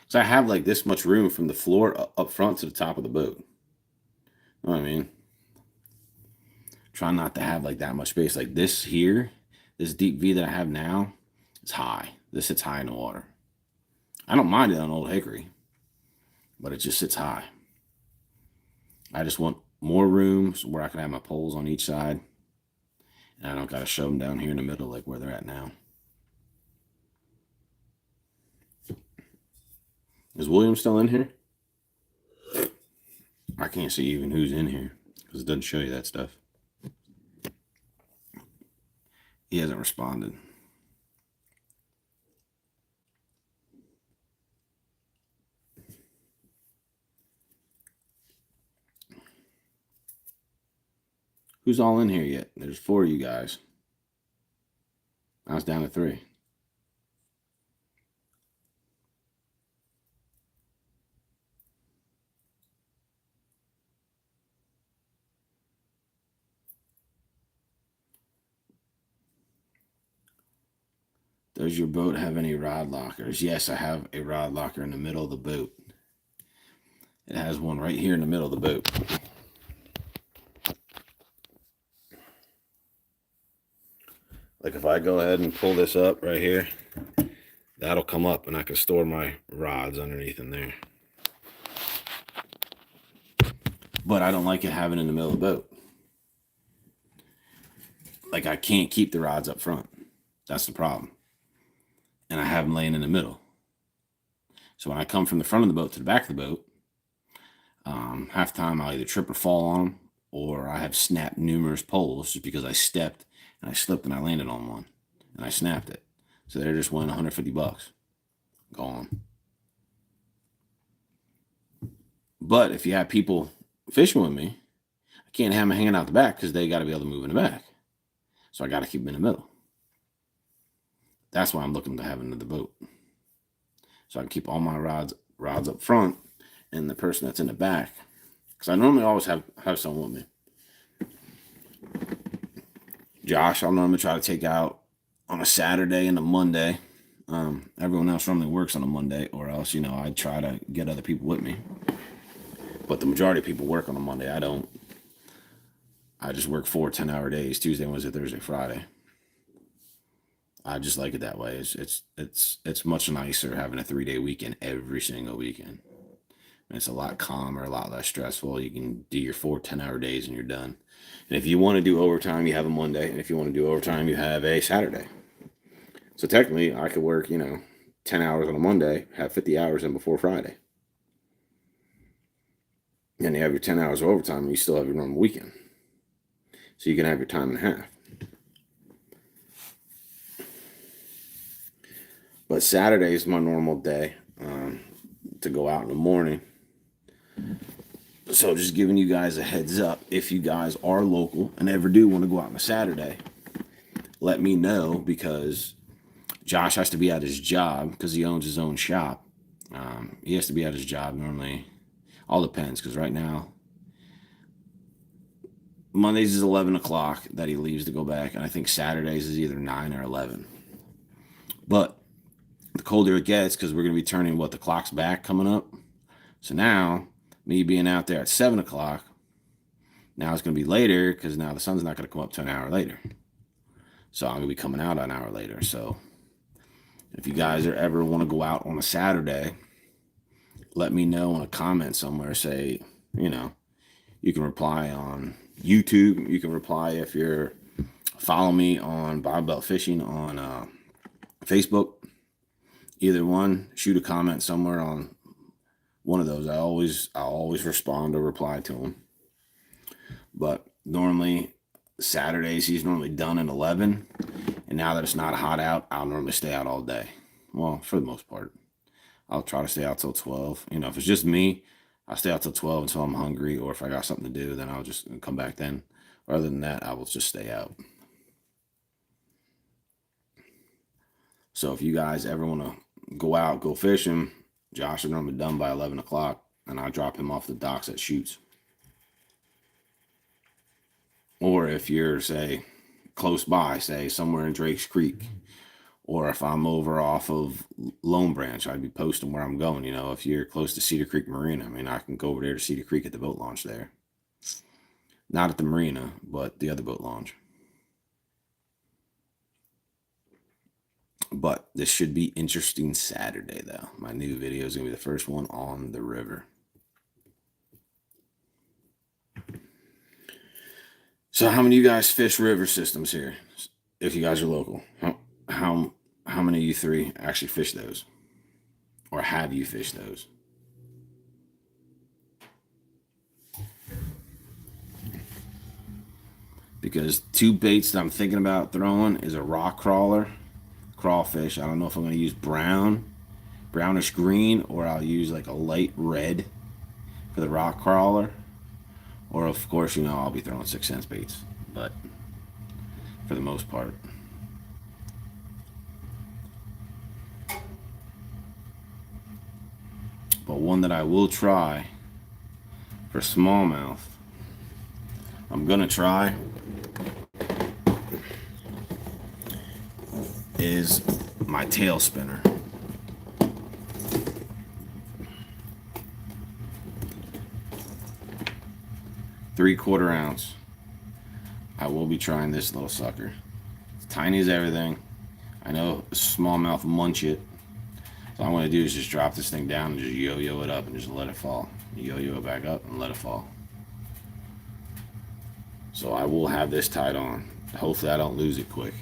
So I have like this much room from the floor up front to the top of the boat. You know what I mean? Try not to have like that much space. Like this here, this deep V that I have now, is high. This sits high in the water. I don't mind it on Old Hickory, but it just sits high. I just want more room where I can have my poles on each side. And I don't got to shove them down here in the middle like where they're at now. Is William still in here? I can't see even who's in here because it doesn't show you that stuff. He hasn't responded. Who's all in here yet? There's 4 of you guys. I was down to 3. Does your boat have any rod lockers? Yes, I have a rod locker in the middle of the boat. It has one right here in the middle of the boat. Like if I go ahead and pull this up right here, that'll come up and I can store my rods underneath in there. but I don't like it having it in the middle of the boat. Like, I can't keep the rods up front. That's the problem. And I have them laying in the middle. So when I come from the front of the boat to the back of the boat, half the time I'll either trip or fall on them, or I have snapped numerous poles just because I stepped and I slipped and I landed on one and I snapped it. So they're just won $150. Gone. But if you have people fishing with me, I can't have them hanging out the back because they got to be able to move in the back. So I got to keep them in the middle. That's why I'm looking to have them in the boat. So I can keep all my rods up front and the person that's in the back. Because I normally always have someone with me. Josh, I'll normally try to take out on a Saturday and a Monday. Everyone else normally works on a Monday, or else, I try to get other people with me. But the majority of people work on a Monday. I don't. I just work 4 10-hour days: Tuesday, Wednesday, Thursday, Friday. I just like it that way. It's much nicer having a 3-day weekend every single weekend. It's a lot calmer, a lot less stressful. You can do your 4 10-hour days and you're done. And if you want to do overtime, you have a Monday. And if you want to do overtime, you have a Saturday. So technically, I could work, 10 hours on a Monday, have 50 hours in before Friday. And you have your 10 hours of overtime and you still have your normal weekend. So you can have your time and a half. But Saturday is my normal day to go out in the morning. So just giving you guys a heads up, if you guys are local and ever do want to go out on a Saturday, let me know, because Josh has to be at his job because he owns his own shop. He has to be at his job normally. All depends, because right now, Mondays is 11 o'clock that he leaves to go back, and I think Saturdays is either 9 or 11. But the colder it gets, because we're going to be turning the clock's back coming up. So now, me being out there at 7 o'clock, now it's going to be later, because now the sun's not going to come up to an hour later. So I'm going to be coming out an hour later. So if you guys ever want to go out on a Saturday, let me know in a comment somewhere. Say, you can reply on YouTube. You can reply if you're follow me on Bob Belt Fishing on Facebook. Either one, shoot a comment somewhere on one of those. I always respond or reply to them. But normally Saturdays he's normally done at 11, and now that it's not hot out, I'll normally stay out all day. Well, for the most part, I'll try to stay out till 12. If it's just me, I'll stay out till 12 until I'm hungry, or if I got something to do, then I'll just come back then. Other than that, I will just stay out. So if you guys ever want to go out, go fishing, Josh is normally done by 11 o'clock, and I'll drop him off the docks at Chutes. Or if you're, say, close by, say, somewhere in Drake's Creek, or if I'm over off of Lone Branch, I'd be posting where I'm going. If you're close to Cedar Creek Marina, I can go over there to Cedar Creek at the boat launch there. Not at the marina, but the other boat launch. But this should be interesting Saturday, though. My new video is going to be the first one on the river. So how many of you guys fish river systems here? If you guys are local, how many of you three actually fish those? Or have you fished those? Because 2 baits that I'm thinking about throwing is a rock crawler, crawfish. I don't know if I'm going to use brownish green, or I'll use like a light red for the rock crawler. Or of course, I'll be throwing 6 cents baits, but for the most part. But one that I will try for smallmouth, I'm going to try, is my tail spinner. Three-quarter ounce. I will be trying this little sucker. It's tiny as everything. I know smallmouth munch it. So all I'm going to do is just drop this thing down and just yo-yo it up and just let it fall. Yo-yo it back up and let it fall. So I will have this tied on. Hopefully I don't lose it quick.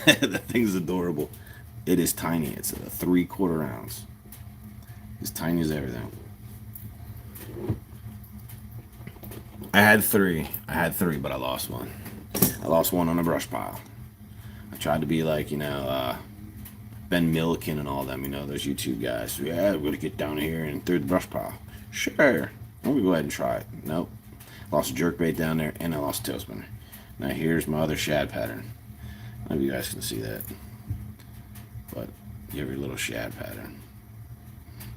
That thing's adorable. It is tiny. It's a 3/4 ounce. As tiny as everything. I had three, but I lost one. I lost one on a brush pile. I tried to be like, Ben Milliken and all them, those YouTube guys. Yeah, we're going to get down here and through the brush pile. Sure. I'm going to go ahead and try it. Nope. Lost a jerkbait down there, and I lost a tail spinner. Now here's my other shad pattern. I don't know if you guys can see that. But you have your little shad pattern.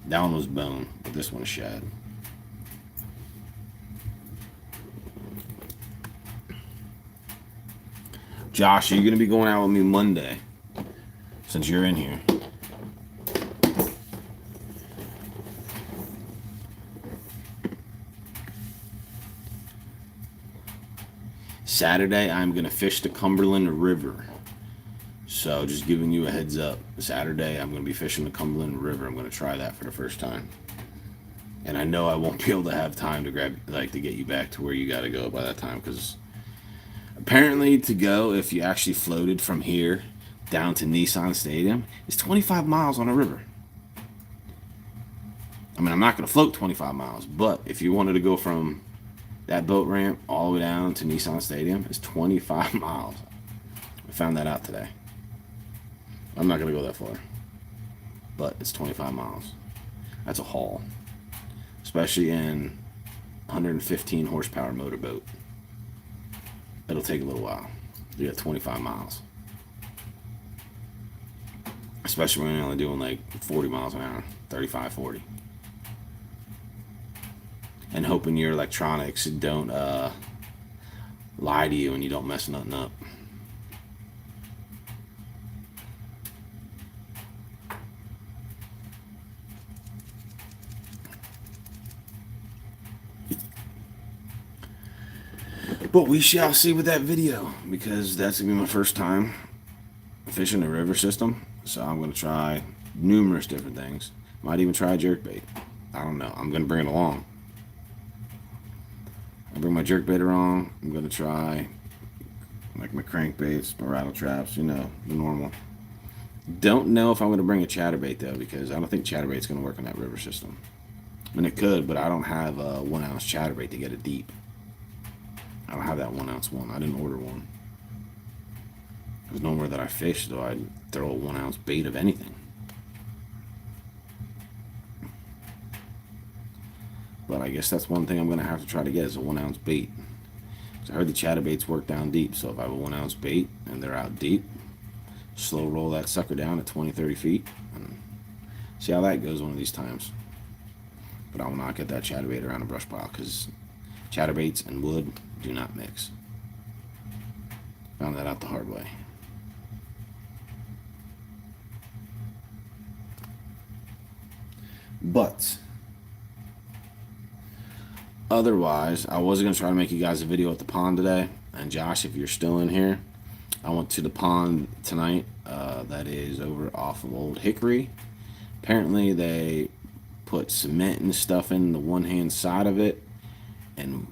That one was bone, but this one is shad. Josh, are you going to be going out with me Monday? Since you're in here. Saturday, I'm going to fish the Cumberland River. So just giving you a heads up. Saturday, I'm going to be fishing the Cumberland River. I'm going to try that for the first time. And I know I won't be able to have time to to get you back to where you got to go by that time, because apparently to go, if you actually floated from here down to Nissan Stadium, is 25 miles on a river. I mean, I'm not going to float 25 miles, but if you wanted to go from that boat ramp all the way down to Nissan Stadium, it's 25 miles. I found that out today. I'm not going to go that far, but it's 25 miles. That's a haul, especially in 115 horsepower motorboat. It'll take a little while. You got 25 miles. Especially when you're only doing like 40 miles an hour, 35, 40. And hoping your electronics don't lie to you and you don't mess nothing up. But we shall see with that video, because that's going to be my first time fishing the river system. So I'm going to try numerous different things. Might even try jerkbait. I don't know. I'm going to bring it along. I bring my jerkbait along. I'm going to try like my crankbaits, my rattle traps, the normal. Don't know if I'm going to bring a chatterbait though, because I don't think chatterbait's going to work on that river system. I mean, it could, but I don't have a 1 ounce chatterbait to get it deep. I don't have that 1 ounce one. I didn't order one. There's nowhere that I fish, so I'd throw a 1 ounce bait of anything. But I guess that's one thing I'm going to have to try to get, is a 1 ounce bait. So I heard the chatterbaits work down deep, so if I have a 1 ounce bait and they're out deep, slow roll that sucker down at 20, 30 feet and see how that goes one of these times. But I will not get that chatterbait around a brush pile, because chatterbaits and wood do not mix. Found that out the hard way. But otherwise, I was going to try to make you guys a video at the pond today. And Josh, if you're still in here, I went to the pond tonight. That is over off of Old Hickory. Apparently they put cement and stuff in the one-hand side of it. And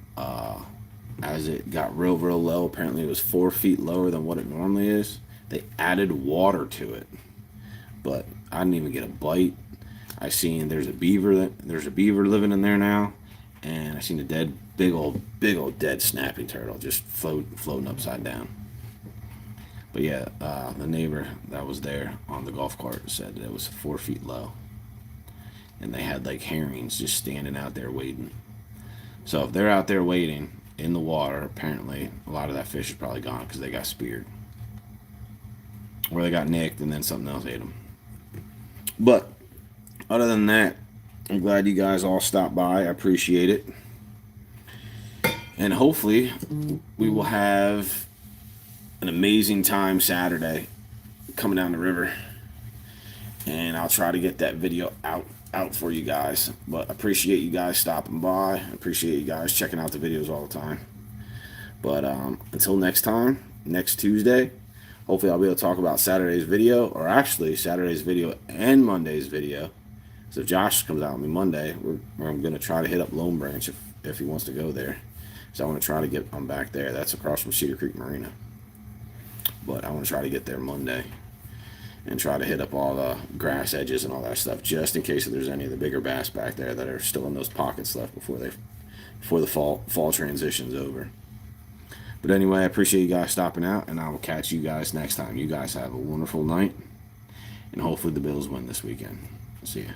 as it got real low, apparently it was 4 feet lower than what it normally is, they added water to it. But I didn't even get a bite. I seen there's a beaver living in there now, and I seen a big old dead snapping turtle just floating upside down. But yeah, the neighbor that was there on the golf cart said that it was 4 feet low, and they had like herrings just standing out there waiting. So if they're out there waiting in the water, apparently a lot of that fish is probably gone because they got speared, or they got nicked and then something else ate them. But other than that, I'm glad you guys all stopped by. I appreciate it. And hopefully we will have an amazing time Saturday coming down the river. And I'll try to get that video out for you guys. But I appreciate you guys stopping by. I appreciate you guys checking out the videos all the time. But until next time, next Tuesday, hopefully I'll be able to talk about Saturday's video, or actually Saturday's video and Monday's video. So if Josh comes out with me Monday, we're going to try to hit up Lone Branch if he wants to go there. So I want to try to get on back there. That's across from Cedar Creek Marina. But I want to try to get there Monday and try to hit up all the grass edges and all that stuff, just in case if there's any of the bigger bass back there that are still in those pockets left before the fall transition's over. But anyway, I appreciate you guys stopping out, and I will catch you guys next time. You guys have a wonderful night, and hopefully the Bills win this weekend. See ya.